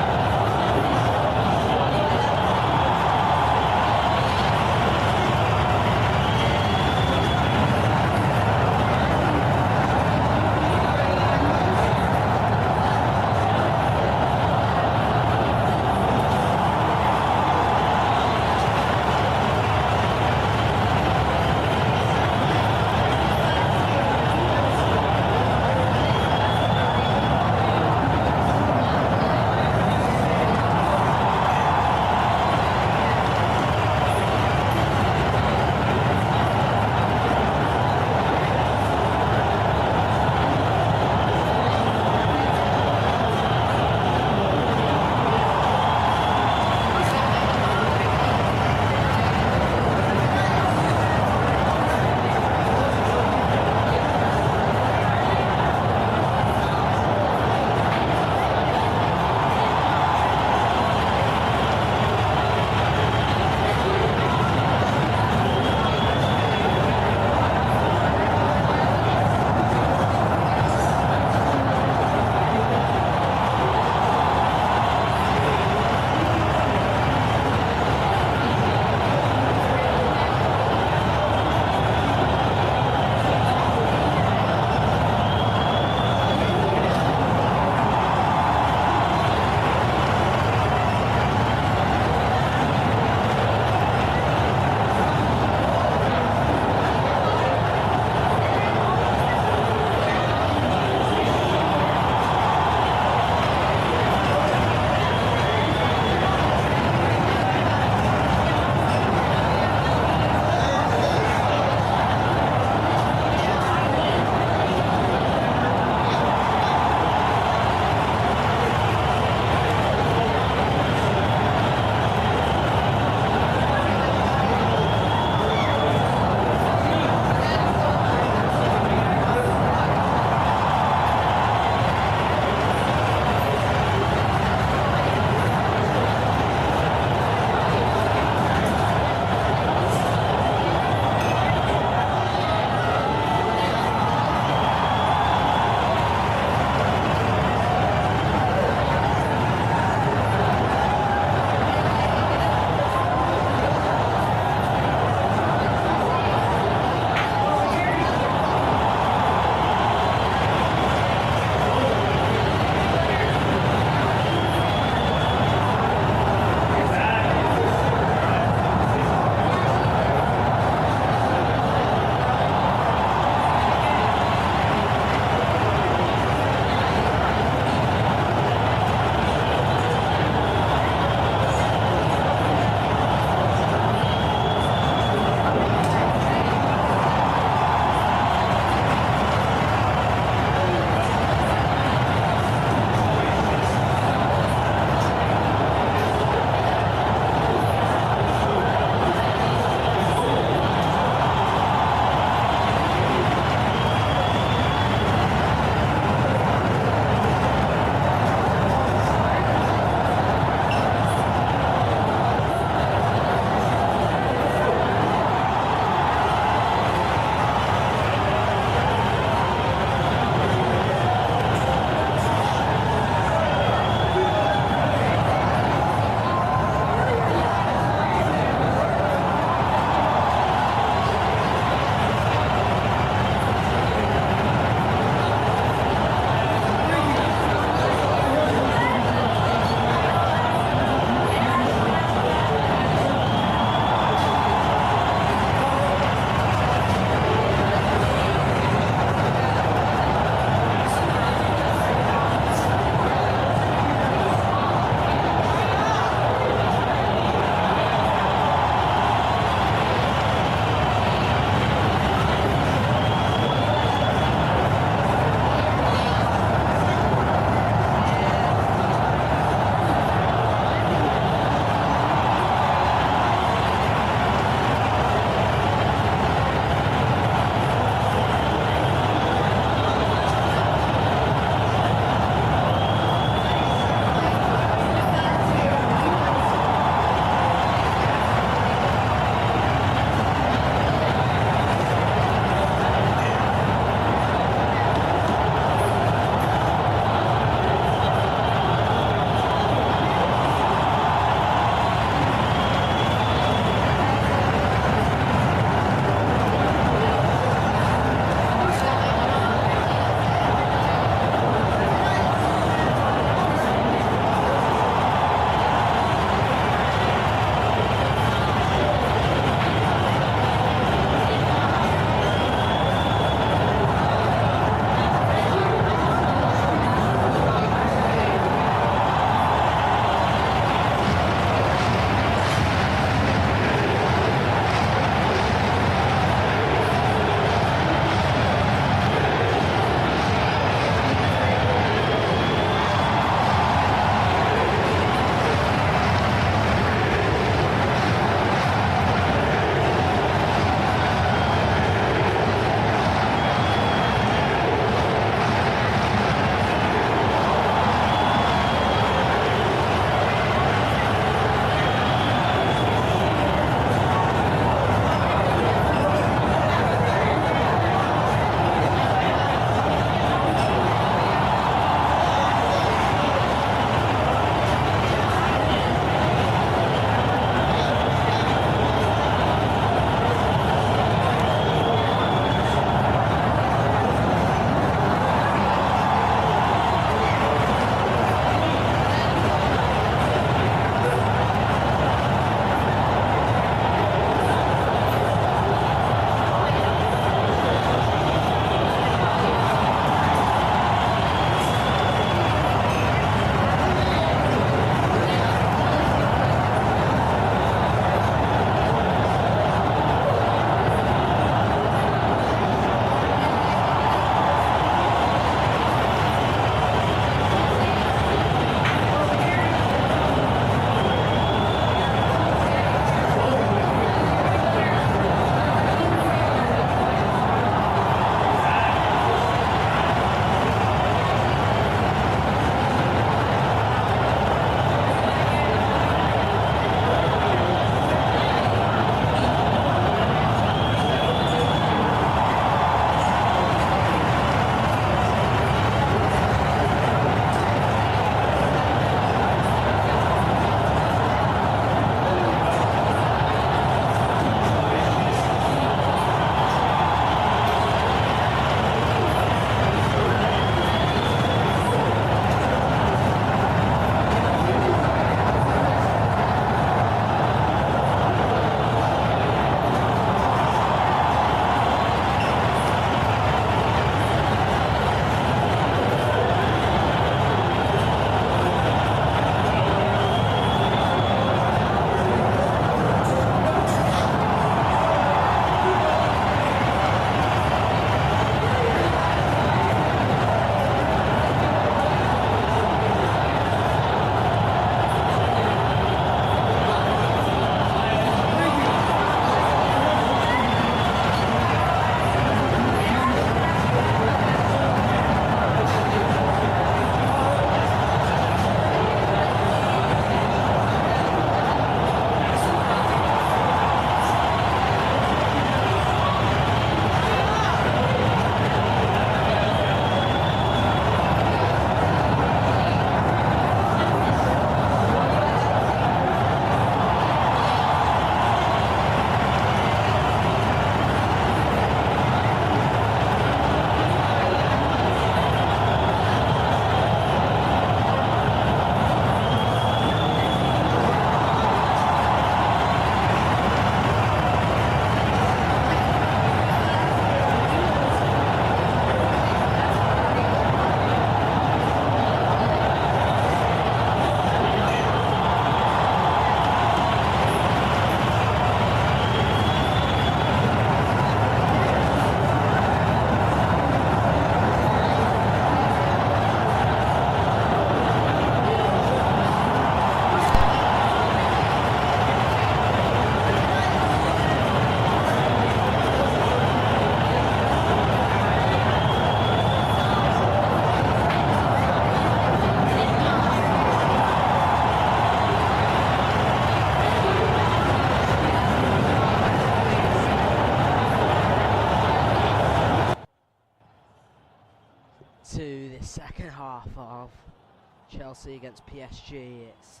Chelsea against PSG. It's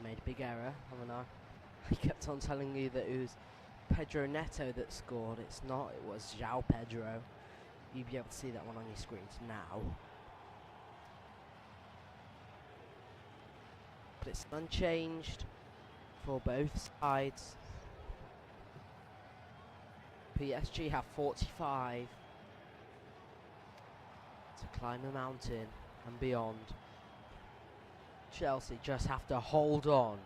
made a big error, haven't I? I kept on telling you that it was Pedro Neto that scored. It's not, it was João Pedro. You'll be able to see that one on your screens now. But it's unchanged for both sides. PSG have 45 to climb the mountain and beyond. Chelsea just have to hold on.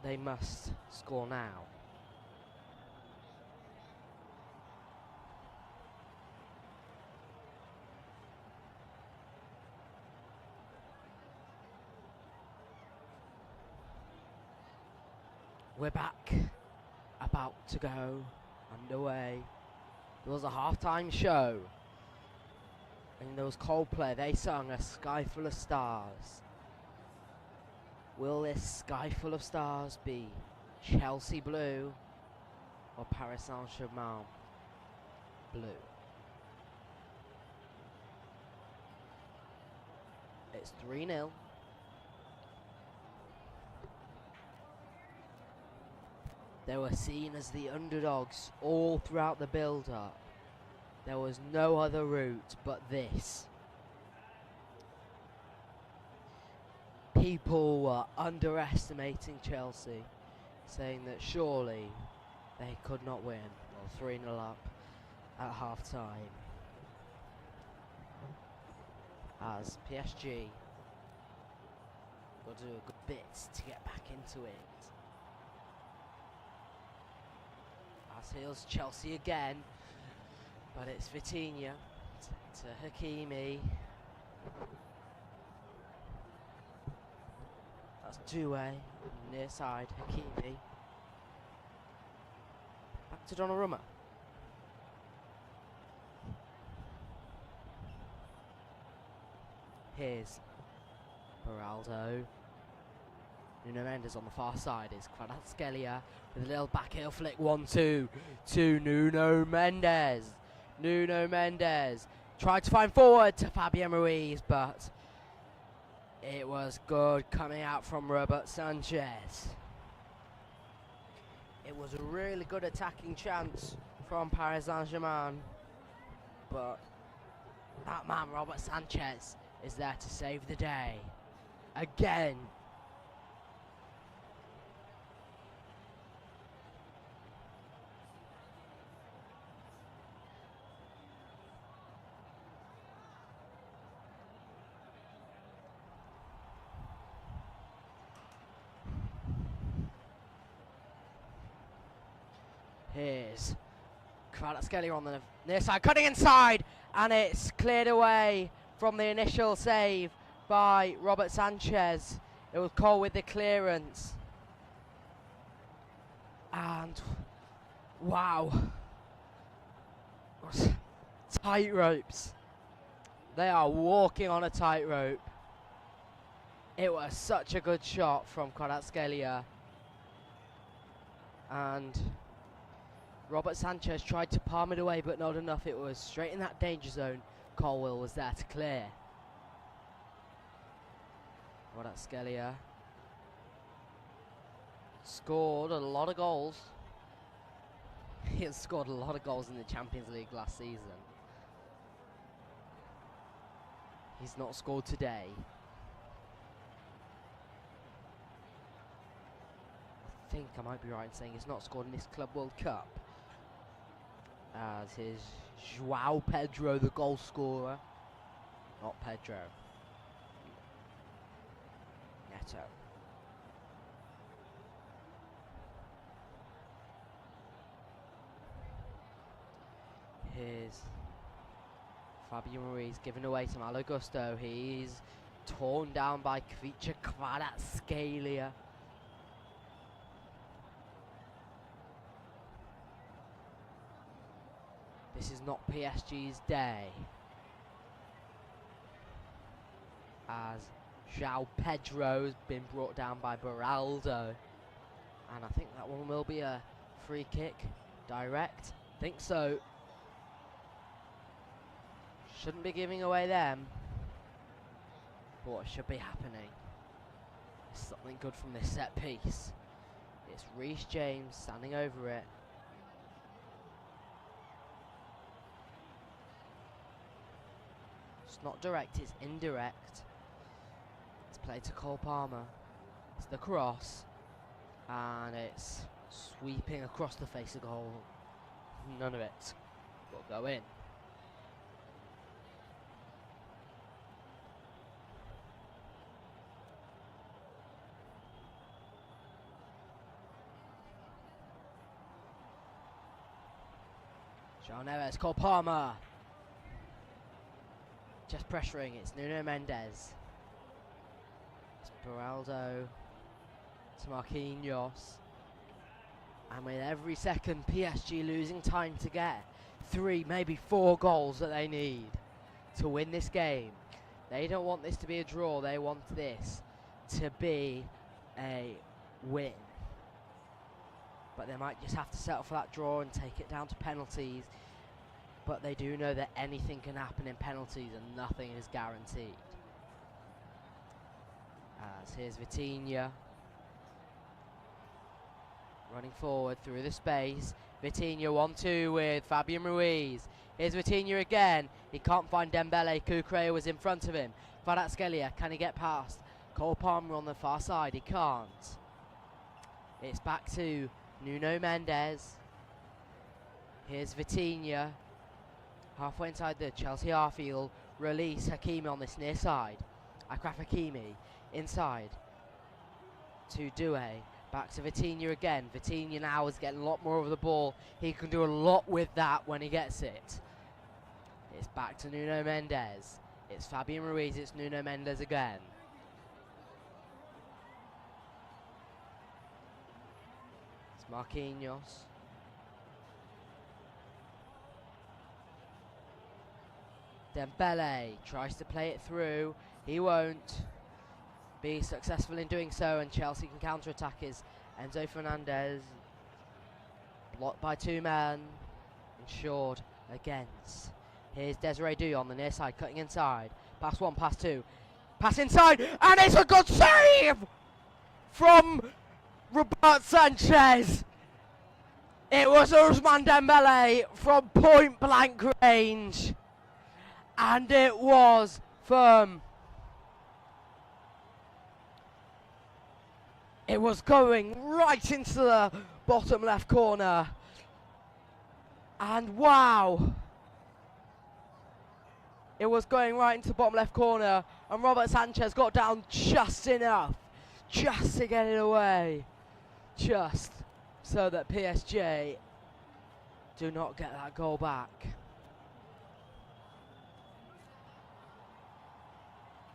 They must score now. We're back, about to go, underway. There was a halftime show, and there was Coldplay. They sung A Sky Full of Stars. Will this sky full of stars be Chelsea blue or Paris Saint-Germain blue? It's 3-0. They were seen as the underdogs all throughout the build-up. There was no other route but this. People were underestimating Chelsea, saying that surely they could not win. Well, 3-0 up at half-time. As PSG got to do a good bit to get back into it. As here's Chelsea again, but it's Vitinha to Hakimi. That's Doué, near side, Hakimi. Back to Donnarumma. Here's Beraldo. Nuno Mendes on the far side is Kvaratskhelia with a little back heel flick. 1-2 to Nuno Mendes. Nuno Mendes tried to find forward to Fabian Ruiz, but it was good coming out from Robert Sanchez. It was a really good attacking chance from Paris Saint-Germain, but that man, Robert Sanchez, is there to save the day. Again. Here's Kvaratskhelia on the near side, cutting inside, and it's cleared away from the initial save by Robert Sanchez. It was Cole with the clearance. And wow, tight ropes. They are walking on a tightrope. It was such a good shot from Kvaratskhelia, and Robert Sanchez tried to palm it away, but not enough. It was straight in that danger zone. Colwill was there to clear. Kvaratskhelia scored a lot of goals. He has scored a lot of goals in the Champions League last season. He's not scored today. I think I might be right in saying he's not scored in this Club World Cup. As his João Pedro, the goal scorer. Not Pedro. Neto. Here's Fabian Ruiz given away to Malo Gusto. He's torn down by Kvicha Kvaratskhelia. This is not PSG's day, as João Pedro has been brought down by Beraldo, and I think that one will be a free kick, direct. Think so. Shouldn't be giving away them. But what should be happening is something good from this set piece. It's Reece James standing over it. It's not direct, it's indirect. It's played to Cole Palmer. It's the cross. And it's sweeping across the face of goal. None of it will go in. João Neves, Cole Palmer. Just pressuring, it's Nuno Mendes. It's Beraldo to Marquinhos. And with every second, PSG losing time to get 3, maybe 4 goals that they need to win this game. They don't want this to be a draw, they want this to be a win. But they might just have to settle for that draw and take it down to penalties. But they do know that anything can happen in penalties and nothing is guaranteed. As here's Vitinha. Running forward through the space. Vitinha 1-2 with Fabian Ruiz. Here's Vitinha again. He can't find Dembele. Cucurella was in front of him. Kvaratskhelia, can he get past? Cole Palmer on the far side. He can't. It's back to Nuno Mendes. Here's Vitinha. Halfway inside the Chelsea half-field. Release Hakimi on this near side. Achraf Hakimi inside to Doué. Back to Vitinha again. Vitinha now is getting a lot more of the ball. He can do a lot with that when he gets it. It's back to Nuno Mendes. It's Fabian Ruiz. It's Nuno Mendes again. It's Marquinhos. Dembele tries to play it through. He won't be successful in doing so, and Chelsea can counter-attack his Enzo Fernandez. Blocked by 2 men. Ensured against. Here's Desiree Doué on the near side, cutting inside. Pass 1, pass 2. Pass inside, and it's a good save from Robert Sanchez. It was Ousmane Dembele from point-blank range. And it was firm. It was going right into the bottom left corner. And wow. It was going right into the bottom left corner. And Robert Sanchez got down just enough. Just to get it away. Just so that PSG do not get that goal back.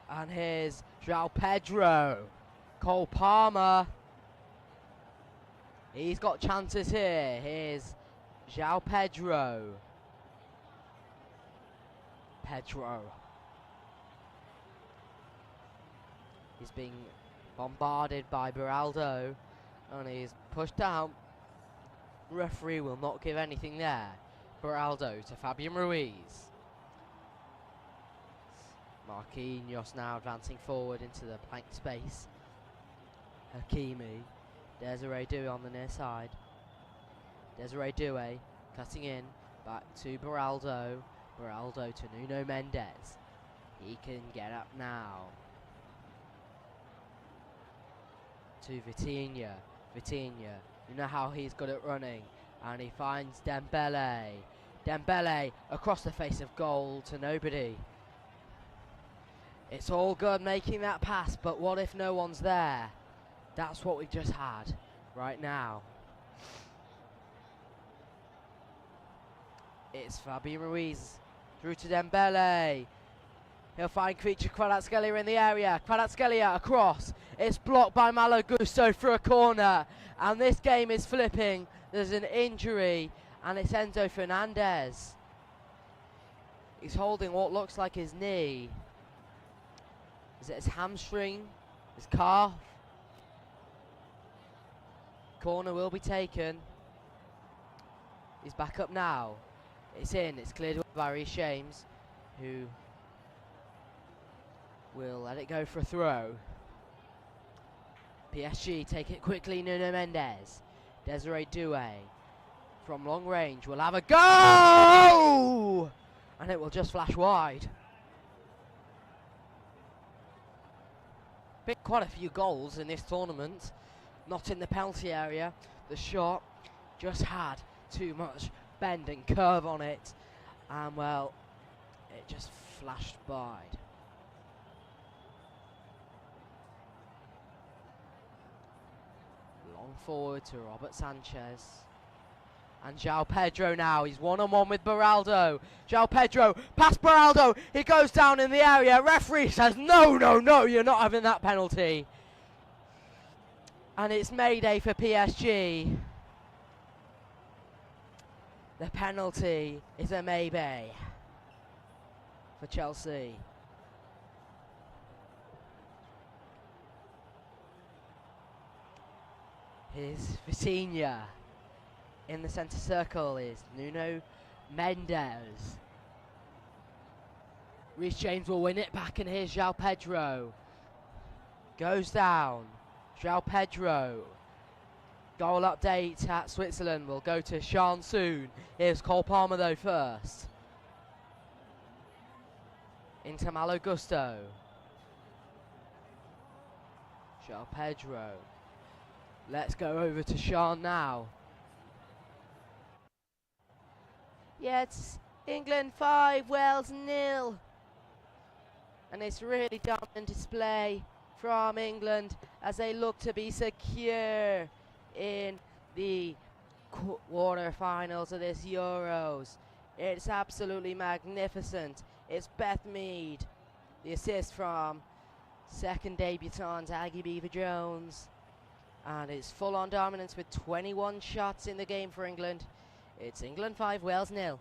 And here's João Pedro. Cole Palmer. He's got chances here. Here's João Pedro. He's being bombarded by Beraldo. And he's pushed down. Referee will not give anything there. Beraldo to Fabian Ruiz. Marquinhos now advancing forward into the blank space. Hakimi. Desiree Doué on the near side. Desiree Doué cutting in. Back to Beraldo. Beraldo to Nuno Mendes. He can get up now. To Vitinha. Vitinha. You know how he's good at running. And he finds Dembele. Dembele across the face of goal to nobody. It's all good making that pass, but what if no one's there? That's what we just had right now. It's Fabian Ruiz through to Dembele. He'll find Kvaratskhelia in the area. Kvaratskhelia across. It's blocked by Malo Gusto through a corner. And this game is flipping. There's an injury, and it's Enzo Fernandez. He's holding what looks like his knee. Is it his hamstring? His calf? Corner will be taken. He's back up now. It's in. It's cleared by Reece James. who will let it go for a throw. PSG take it quickly. Nuno Mendes, Desiree Doué from long range will have a go, and it will just flash wide. Been quite a few goals in this tournament, not in the penalty area. The shot just had too much bend and curve on it, and well, it just flashed wide. Long forward to Robert Sanchez. And João Pedro now, he's one-on-one with Beraldo. João Pedro, past Beraldo, he goes down in the area. Referee says, no, no, no, you're not having that penalty. And it's mayday for PSG. The penalty is a maybe for Chelsea. Here's Vitinha. In the centre circle is Nuno Mendes. Reece James will win it back, and here's João Pedro. Goes down. João Pedro. Goal update at Switzerland will go to Sean soon. Here's Cole Palmer though first. Into Malo Gusto. João Pedro. Let's go over to Sean now. Yeah, it's England 5, Wales 0. And it's really dominant display from England as they look to be secure in the quarter-finals of this Euros. It's absolutely magnificent. It's Beth Mead, the assist from second debutant Aggie Beaver-Jones. And it's full-on dominance with 21 shots in the game for England. It's England 5, Wales 0.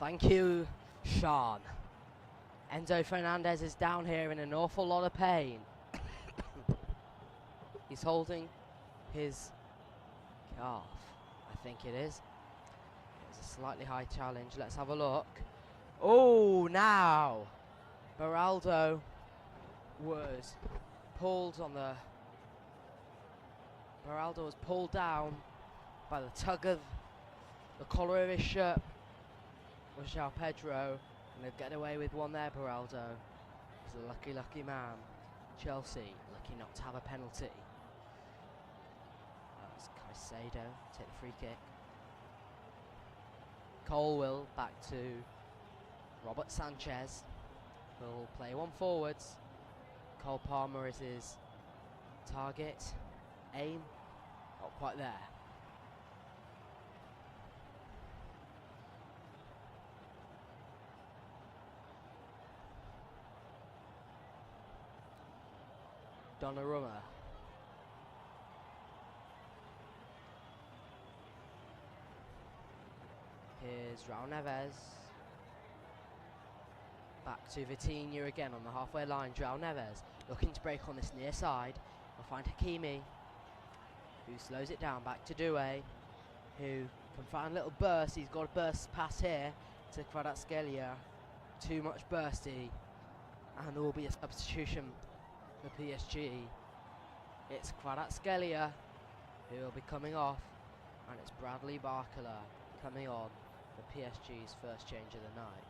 Thank you, Sean. Enzo Fernandez is down here in an awful lot of pain. He's holding his calf, I think it is. It's a slightly high challenge. Let's have a look. Oh, now Beraldo was pulled on the... Beraldo was pulled down by the tug of the collar of his shirt with João Pedro, and they'll get away with one there. Beraldo is a lucky, lucky man. Chelsea lucky not to have a penalty. That's Caicedo take the free kick. Colwill back to Robert Sanchez. Will play one forwards. Cole Palmer is his target. Aim, not quite there. Donnarumma. Here's Raul Neves. Back to Vitinha again on the halfway line. Raul Neves looking to break on this near side. We'll find Hakimi, who slows it down. Back to Doué, who can find a little burst. He's got a burst pass here to Kvaratskhelia. Too much bursty, and there will be a substitution for PSG. It's Kvaratskhelia who will be coming off, and it's Bradley Barcola coming on for PSG's first change of the night.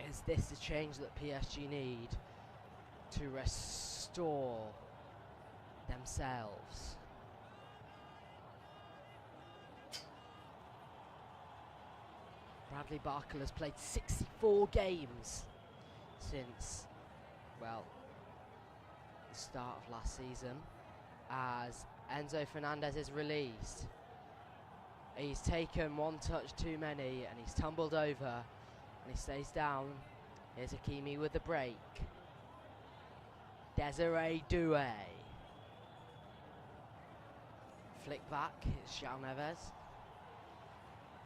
Is this the change that PSG need to restore themselves? Bradley Barcola has played 64 games since, well, the start of last season, as Enzo Fernandez is released. He's taken one touch too many and he's tumbled over, and he stays down. Here's Hakimi with the break. Desiree Doué. Flick back, it's João Neves.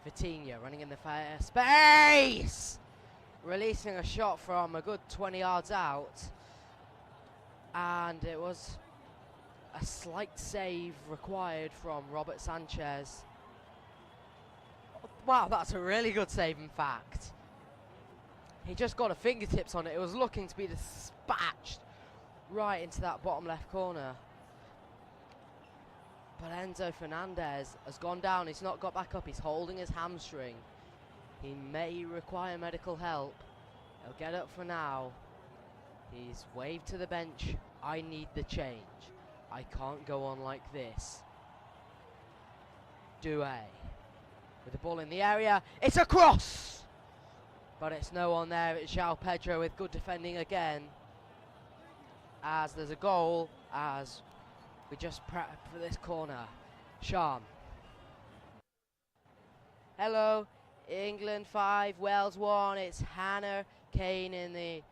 Vitinha running in the fire space! releasing a shot from a good 20 yards out, and it was a slight save required from Robert Sanchez. Wow, that's a really good save, in fact. He just got a fingertips on it. It was looking to be dispatched right into that bottom left corner. But Enzo Fernandez has gone down. He's not got back up. He's holding his hamstring. He may require medical help. He'll get up for now. He's waved to the bench. I need the change. I can't go on like this. Doué with the ball in the area. It's a cross! But it's no one there. It's João Pedro with good defending again. As there's a goal, as we just prep for this corner. Sean. Hello, England 5, Wales 1. It's Hannah Kane in the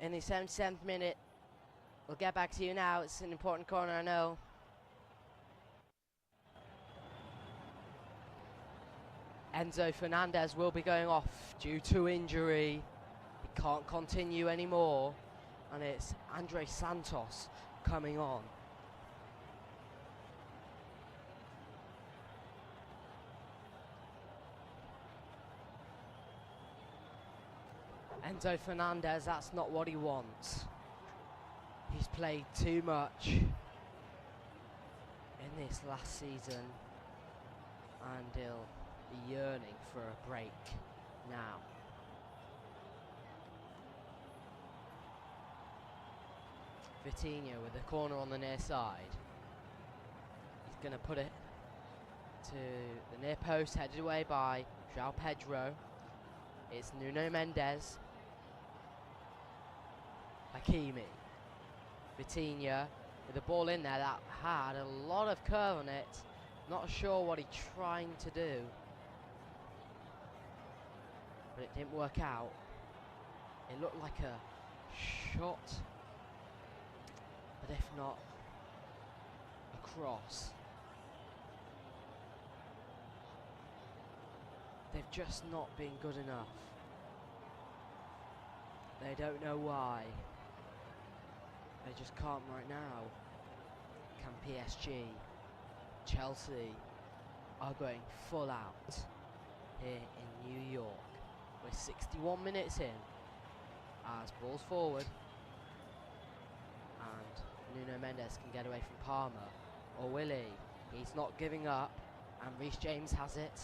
77th minute. We'll get back to you now. It's an important corner, I know. Enzo Fernandez will be going off due to injury. He can't continue anymore. And it's Andre Santos coming on. Enzo Fernandez, that's not what he wants. He's played too much in this last season, and he'll be yearning for a break now. Vitinha with the corner on the near side. He's going to put it to the near post, headed away by João Pedro. It's Nuno Mendes. Hakimi. Vitinha with the ball in there that had a lot of curve on it. Not sure what he's trying to do, but it didn't work out. It looked like a shot, but if not, a cross. They've just not been good enough. They don't know why. They just can't right now. Can PSG, Chelsea are going full out here in New York. We're 61 minutes in as balls forward, and Nuno Mendes can get away from Palmer, or will he? He's not giving up, and Reece James has it.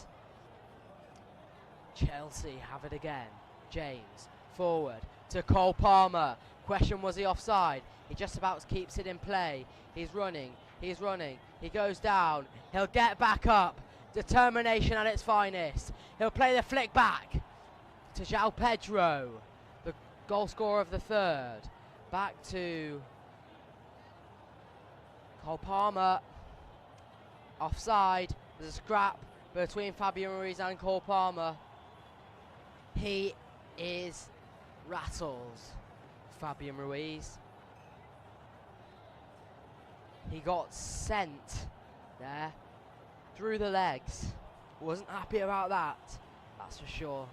Chelsea have it again. James forward to Cole Palmer. Question, was he offside? He just about keeps it in play. He's running, he goes down, he'll get back up. Determination at its finest. He'll play the flick back to João Pedro, the goal scorer of the third. Back to Cole Palmer. Offside. There's a scrap between Fabio Ruiz and Cole Palmer. He is rattled, Fabio Ruiz. He got sent there through the legs. Wasn't happy about that, that's for sure.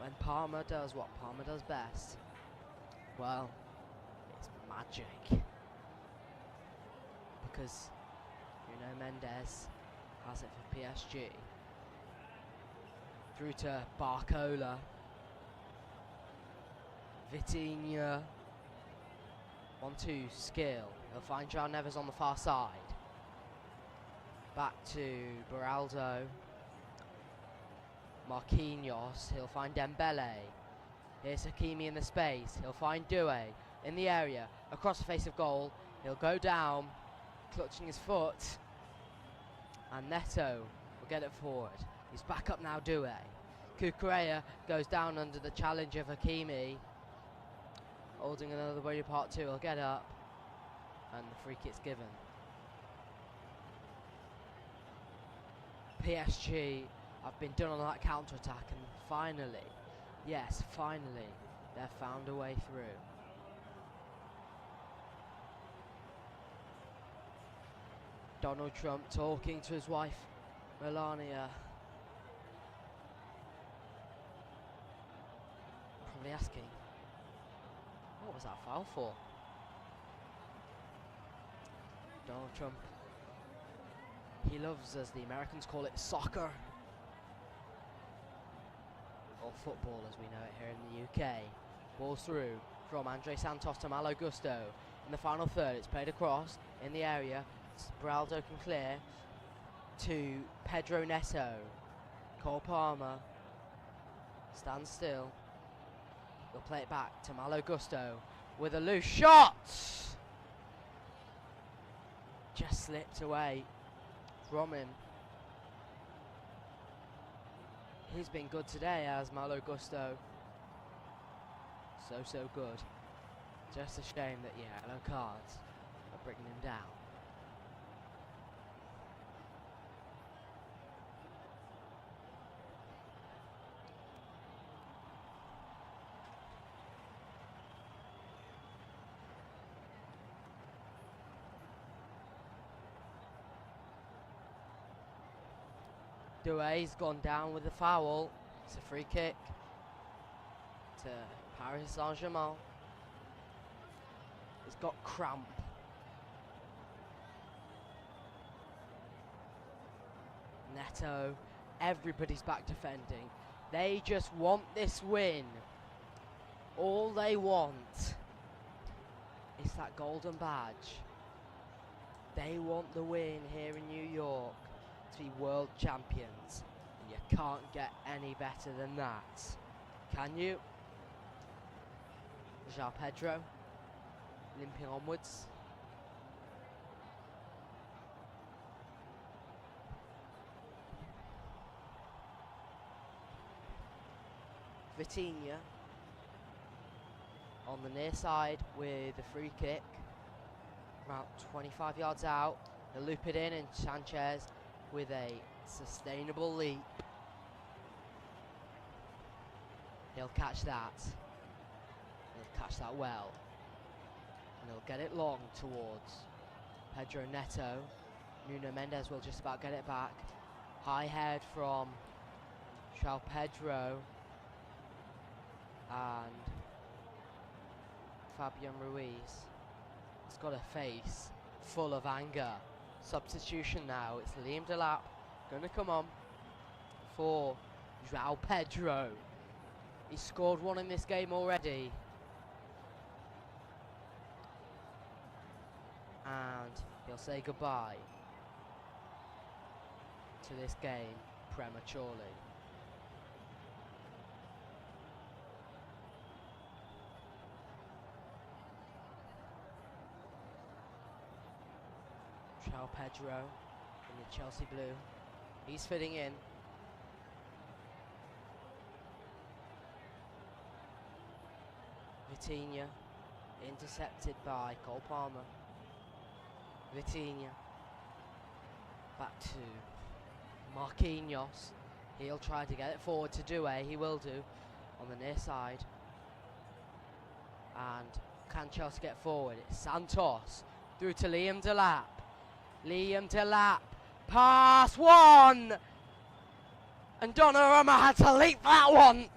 When Palmer does what Palmer does best, well, it's magic. Because Nuno Mendes has it for PSG. Through to Barcola. Vitinha. 1-2 skill. He'll find João Neves on the far side. Back to Beraldo. Marquinhos. He'll find Dembele. Here's Hakimi in the space. He'll find Doué in the area. Across the face of goal. He'll go down, clutching his foot. And Neto will get it forward. He's back up now, Doué. Cucurella goes down under the challenge of Hakimi. Holding another body part two, he'll get up. And the free kick's given. PSG have been done on that counter-attack, and finally, yes, finally, they've found a way through. Donald Trump talking to his wife, Melania, Somebody asking, what was that foul for? Donald Trump. He loves, as the Americans call it, soccer. Or football as we know it here in the UK. Ball's through from Andre Santos to Malo Gusto. In the final third, it's played across in the area. Beraldo can clear to Pedro Neto. Cole Palmer stands still. He'll play it back to Malo Gusto with a loose shot. Just slipped away from him. He's been good today, as Malo Gusto. So good. Just a shame that yellow cards are bringing him down. Doué's gone down with the foul. It's a free kick to Paris Saint-Germain. He's got cramp. Neto, everybody's back defending. They just want this win. All they want is that golden badge. They want the win here in New York to be world champions. And you can't get any better than that. Can you? João Pedro limping onwards. Vitinha on the near side with a free kick. About 25 yards out. He'll loop it in, and Sanchez with a sustainable leap. He'll catch that. He'll catch that well. And he'll get it long towards Pedro Neto. Nuno Mendes will just about get it back. High head from João Pedro. And Fabian Ruiz has got a face full of anger. Substitution now. It's Liam Delap going to come on for João Pedro. He's scored one in this game already. And he'll say goodbye to this game prematurely. João Pedro in the Chelsea blue. He's fitting in. Vitinha intercepted by Cole Palmer. Vitinha back to Marquinhos. He'll try to get it forward to Doué. He will do on the near side. And can Chelsea get forward? It's Santos through to Liam Delap. Liam Delap, pass one, and Donnarumma had to leap that one.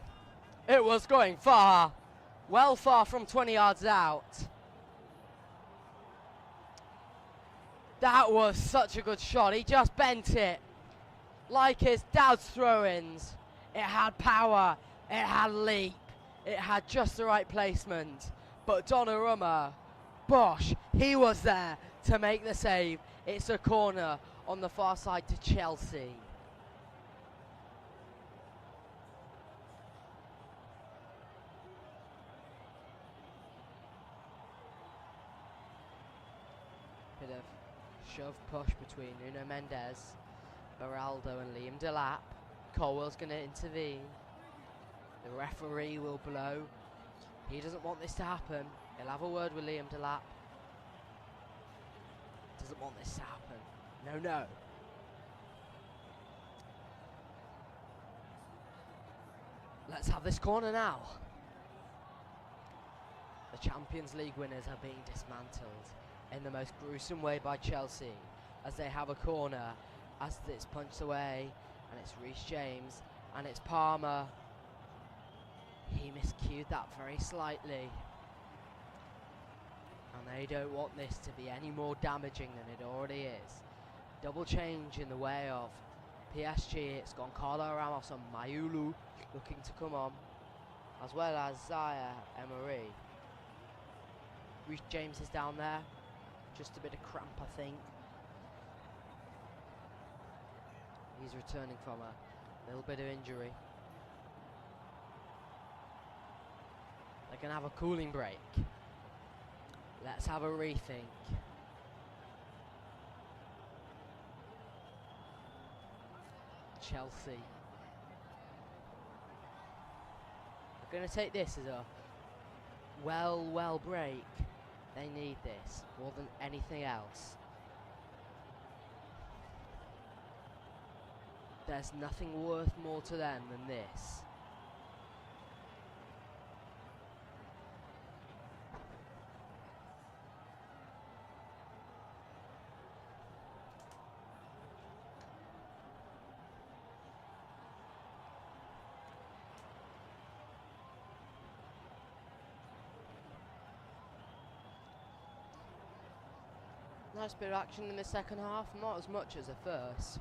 It was going far, well far from 20 yards out. That was such a good shot. He just bent it like his dad's throw-ins. It had power, it had leap, it had just the right placement. But Donnarumma, Bosch, he was there to make the save. It's a corner on the far side to Chelsea. Bit of shove push between Nuno Mendes, Beraldo and Liam Delap. Colwell's going to intervene. The referee will blow. He doesn't want this to happen. He'll have a word with Liam Delap. Doesn't want this to happen. No. Let's have this corner now. The Champions League winners are being dismantled in the most gruesome way by Chelsea as they have a corner, as it's punched away, and it's Reece James, and it's Palmer. He miscued that very slightly. And they don't want this to be any more damaging than it already is. Double change in the way of PSG. It's Goncalo Ramos and Mayulu looking to come on, as well as Zaya Emery. Reece James is down there. Just a bit of cramp, I think. He's returning from a little bit of injury. They're going to have a cooling break. Let's have a rethink. Chelsea. They're going to take this as a well break. They need this more than anything else. There's nothing worth more to them than this. Nice bit of action in the second half, not as much as the first.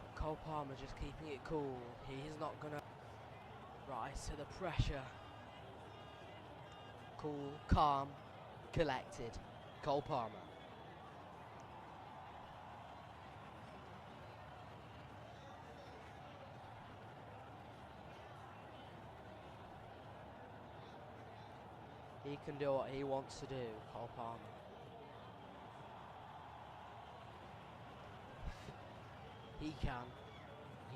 But Cole Palmer just keeping it cool. He's not going to rise to the pressure. Cool, calm, collected. Cole Palmer. He can do what he wants to do, Cole Palmer. He can.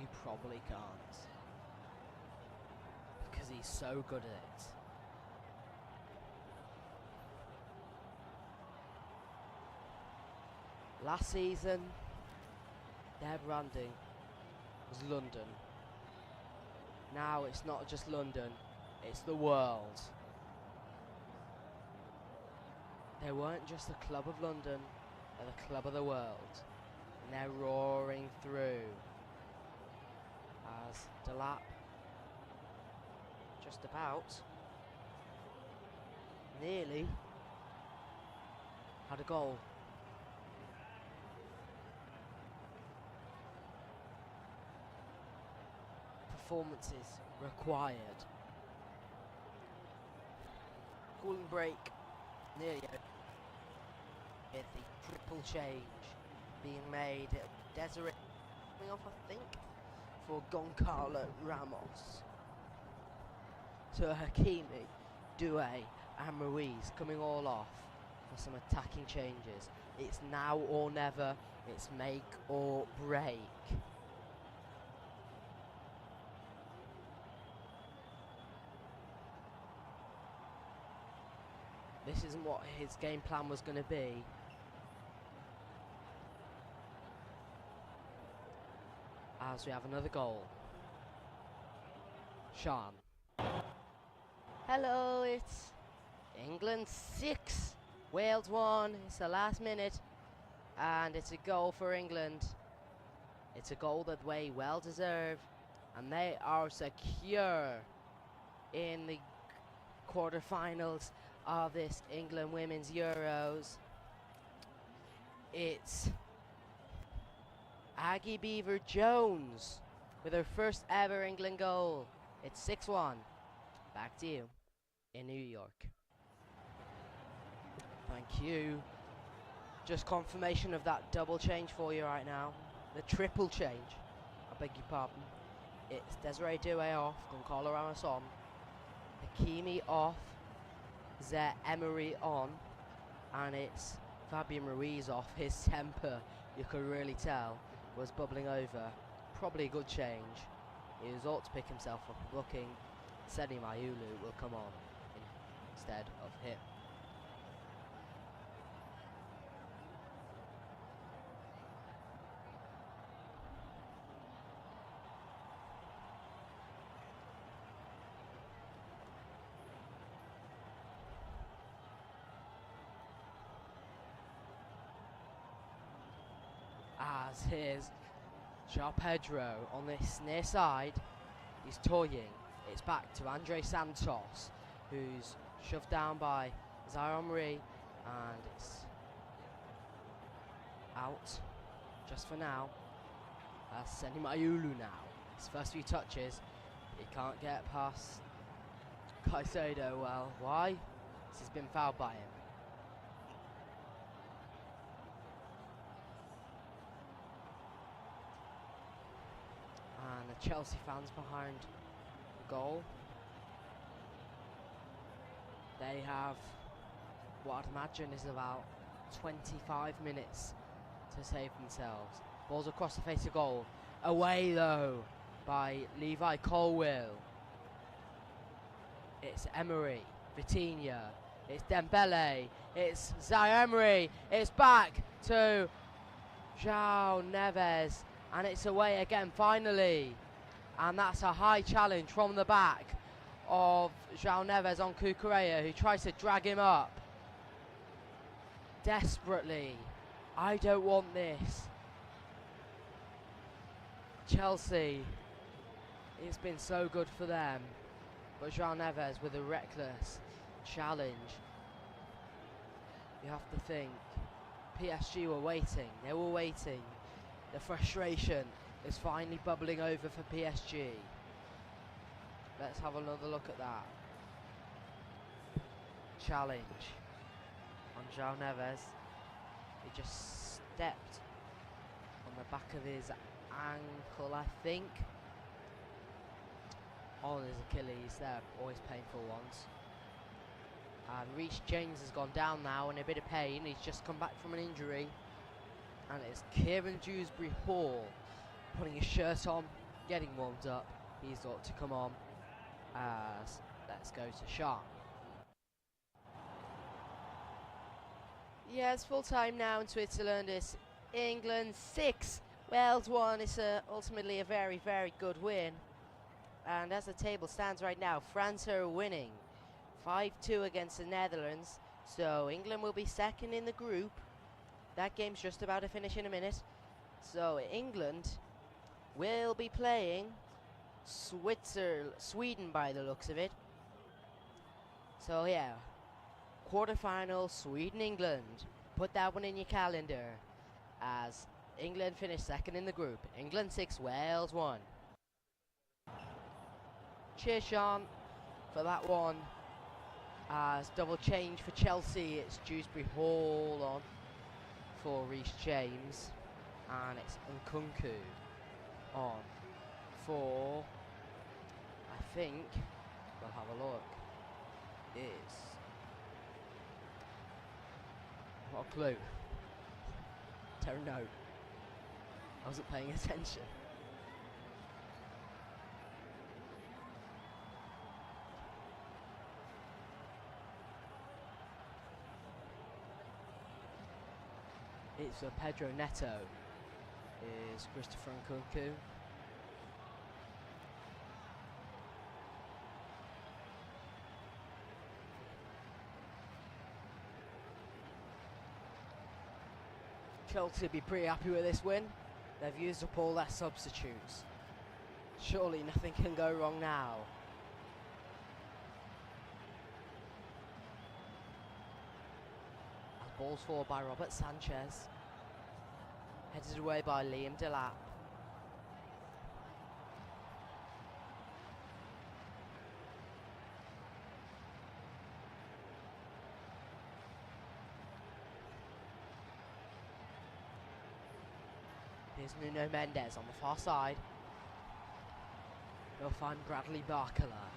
You probably can't. Because he's so good at it. Last season, their branding was London. Now it's not just London, it's the world. They weren't just the club of London, they're the club of the world. And they're roaring through. As Delap just about nearly had a goal. Performances required. Cooling break nearly over. The triple change being made. Desiree coming off, I think, for Goncalo Ramos. So Hakimi, Doué and Ruiz coming all off for some attacking changes. It's now or never. It's make or break. This isn't what his game plan was going to be. As we have another goal. Sean. Hello, it's England 6, Wales 1. It's the last minute, and it's a goal for England. It's a goal that they well deserve, and they are secure in the quarterfinals of this England Women's Euros. It's Aggie Beaver Jones with her first ever England goal. It's 6-1. Back to you in New York. Thank you. Just confirmation of that double change for you right now. The triple change. I beg your pardon. It's Desiree Doué off, Goncalo Ramos on, Hakimi off, Zé Emery on, and it's Fabian Ruiz off. His temper, you could really tell, was bubbling over. Probably a good change. He was ought to pick himself up, looking. Seni Mayulu will come on instead of him. As here's João Pedro on this near side. He's toying. It's back to Andre Santos, who's shoved down by Zaire Emery, and it's out just for now. Seni Mayulu now. His first few touches, he can't get past Caicedo. Well, why? Because he's been fouled by him. And the Chelsea fans behind the goal, they have what I'd imagine is about 25 minutes to save themselves. Ball's across the face of goal. Away though by Levi Colwill. It's Emery, Vitinha, it's Dembele, it's Zaire Emery, it's back to João Neves, and it's away again finally. And that's a high challenge from the back of João Neves on Cucurella, who tries to drag him up desperately. I don't want this. Chelsea, it's been so good for them, but João Neves with a reckless challenge. You have to think, PSG were waiting, they were waiting. The frustration is finally bubbling over for PSG. Let's have another look at that. Challenge on João Neves. He just stepped on the back of his ankle, I think. On his Achilles, they're always painful ones. And Reece James has gone down now in a bit of pain. He's just come back from an injury. And it's Kieran Dewsbury Hall putting his shirt on, getting warmed up. He's ought to come on as let's go to Sean. Yeah, it's full time now in Switzerland. It's England 6, Wales 1. It's ultimately a very, very good win. And as the table stands right now, France are winning 5-2 against the Netherlands. So England will be second in the group. That game's just about to finish in a minute. So England will be playing Sweden by the looks of it. So yeah, quarterfinal Sweden-England. Put that one in your calendar as England finished second in the group. England 6, Wales 1. Cheers, Sean, for that one. As double change for Chelsea, it's Dewsbury Hall on for Reece James, and it's Nkunku on for, I think, we'll have a look, is, what a clue, don't know, I wasn't paying attention. It's Pedro Neto, is Christopher Nkunku. Chelsea will be pretty happy with this win. They've used up all their substitutes. Surely nothing can go wrong now. Ball's forward by Robert Sanchez. Headed away by Liam Delap. Here's Nuno Mendes on the far side. He'll find Bradley Barcola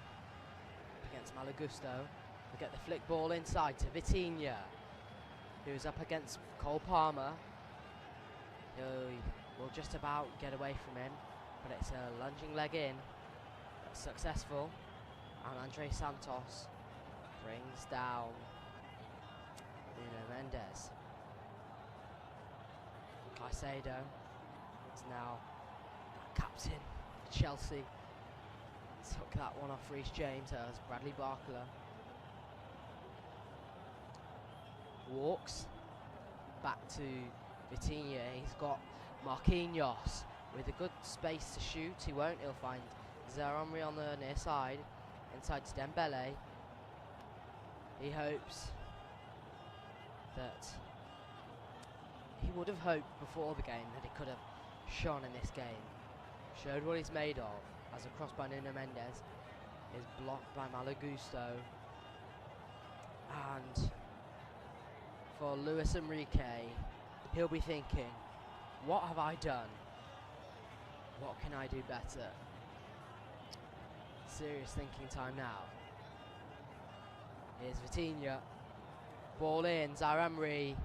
against Malagusto. We'll get the flick ball inside to Vitinha, who's up against Cole Palmer. He will just about get away from him, but it's a lunging leg in. That's successful. And Andre Santos brings down Nuno Mendes. Caicedo is now captain of Chelsea. Took that one off Reece James as Bradley Barcola walks back to Vitinha. He's got Marquinhos with a good space to shoot. He won't. He'll find Zaramri on the near side, inside to Dembele. He hopes that he would have hoped before the game that he could have shone in this game. Showed what he's made of, as a cross by Nuno Mendes is blocked by Malagusto. And for Luis Enrique, he'll be thinking, what have I done? What can I do better? Serious thinking time now. Here's Vitinha. Ball in, Zaramri.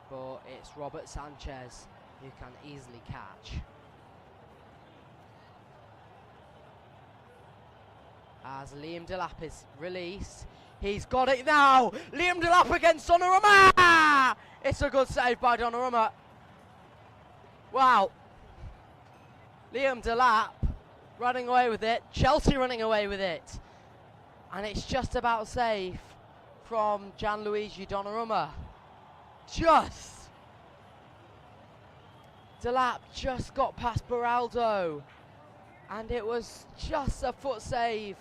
But it's Robert Sanchez who can easily catch. As Liam Delap is released. He's got it now! Liam Delap against Donnarumma! It's a good save by Donnarumma. Wow. Liam Delap running away with it. Chelsea running away with it. And it's just about safe from Gianluigi Donnarumma. Just. Delap just got past Beraldo. And it was just a foot save.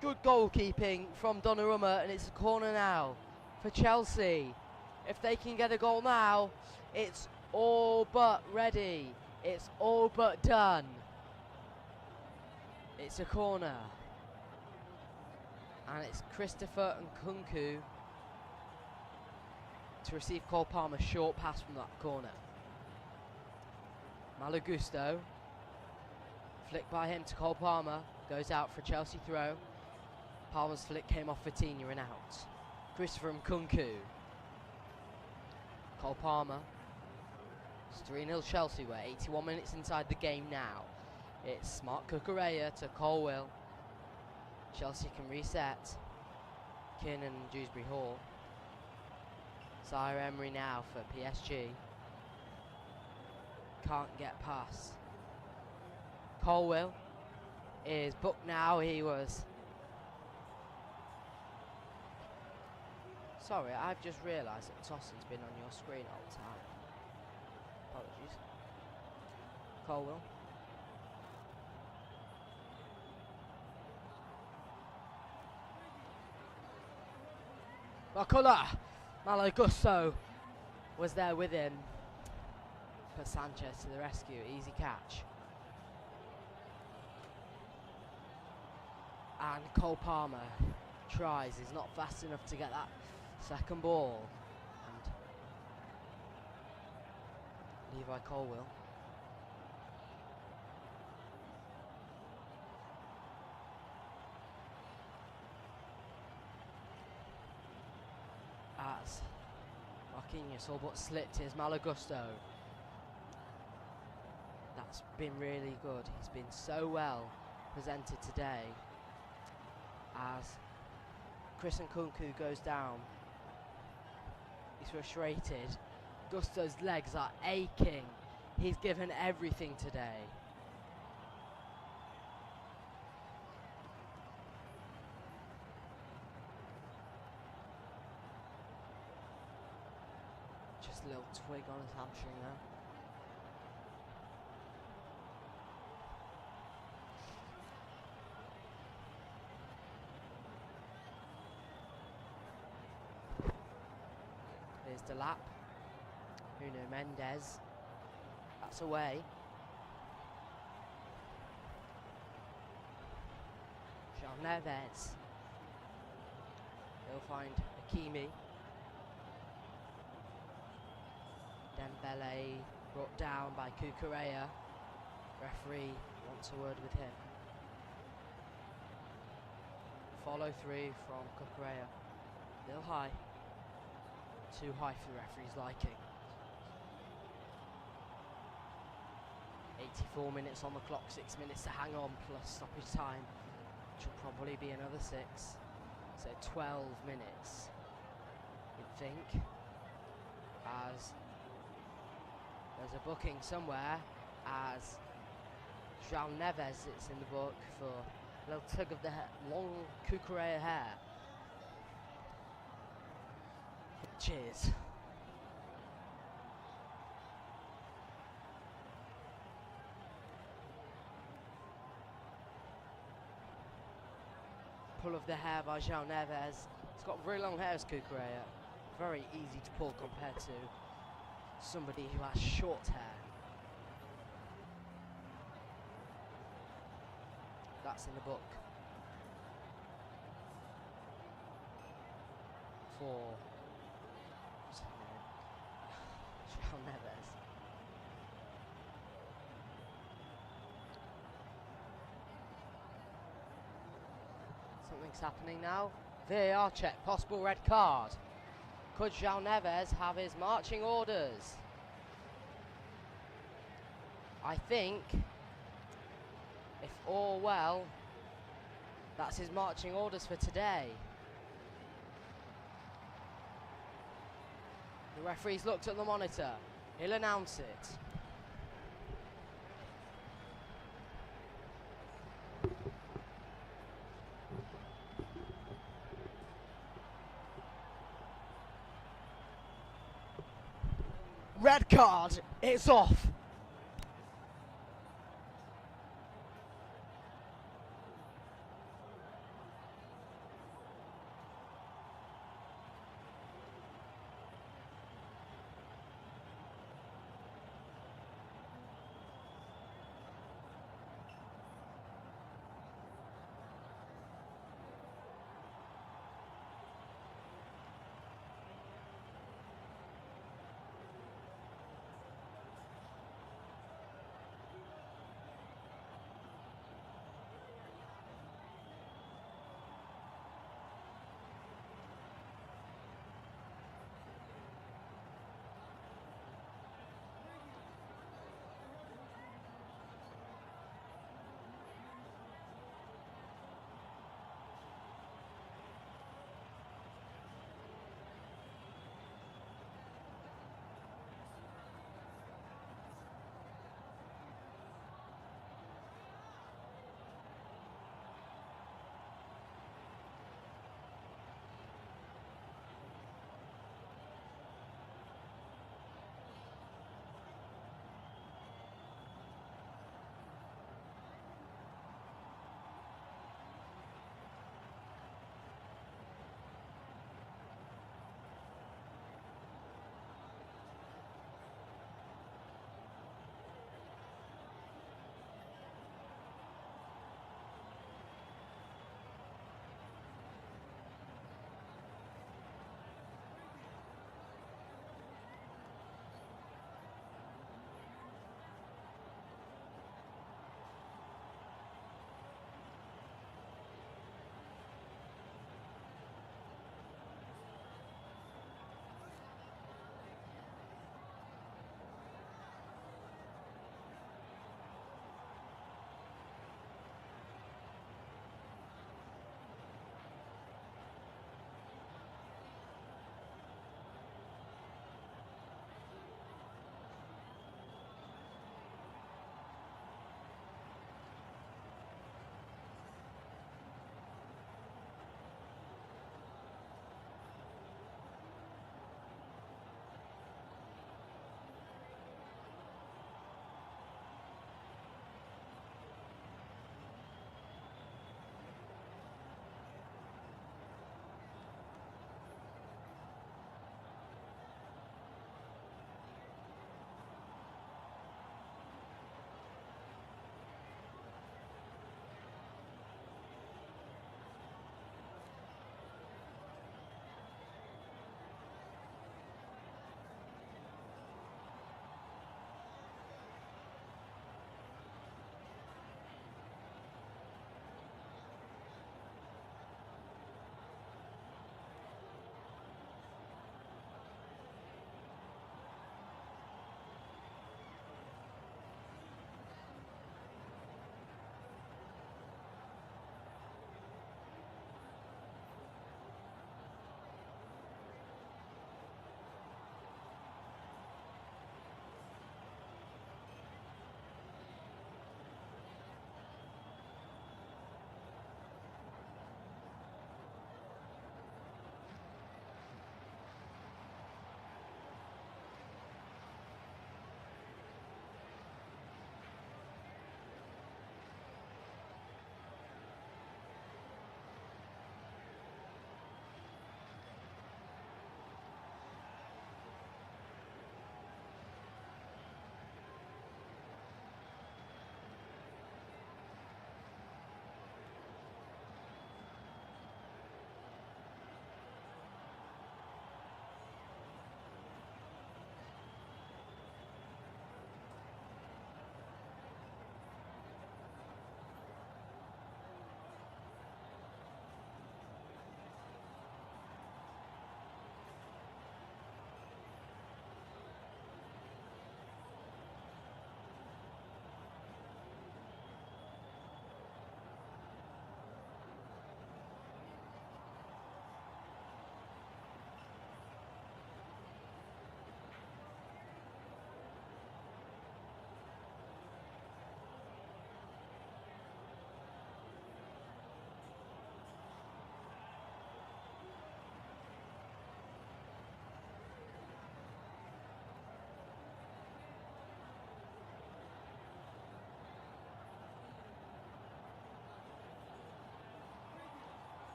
Good goalkeeping from Donnarumma, and it's a corner now for Chelsea. If they can get a goal now, it's all but ready. It's all but done. It's a corner. And it's Christopher Nkunku to receive Cole Palmer's short pass from that corner. Malagusto. Flick by him to Cole Palmer. Goes out for a Chelsea throw. Palmer's flick came off Vitinha and out. Christopher Nkunku. Cole Palmer. It's 3-0 Chelsea. We're 81 minutes inside the game now. It's Mark Cucurella to Colwill. Chelsea can reset. Kearnan and Dewsbury Hall. Zaire Emery now for PSG. Can't get past. Colwill is booked now. He was... Sorry, I've just realised that Tosson's been on your screen all the time. Apologies. Colwill. Bakula! Malagusto was there with him. For Sanchez to the rescue. Easy catch. And Cole Palmer tries. He's not fast enough to get that second ball. And Levi Colwill. As Marquinhos all but slipped. Here's Malagusto. That's been really good. He's been so well presented today. As Chris Nkunku goes down. He's frustrated. Gusto's legs are aching. He's given everything today. Just a little twig on his hamstring there. Here's Delap. Nuno Mendes. That's away. Jean Neves. He'll find Hakimi. Dembele brought down by Cucurella. Referee wants a word with him. Follow through from Cucurella. Still high. Too high for the referee's liking. 84 minutes on the clock, 6 minutes to hang on plus stoppage time, which will probably be another 6. So 12 minutes, you'd think. As there's a booking somewhere, as João Neves, it's in the book for a little tug of the long Cucurella hair. Cheers. pull of the hair by João Neves. He's got very long hair as Cucurella. Very easy to pull compared to somebody who has short hair. That's in the book. For what's his name? João Neves. Something's happening now. VAR check, possible red card. Could João Neves have his marching orders? I think, if all well, that's his marching orders for today. The referee's looked at the monitor. He'll announce it. Red card, it's off.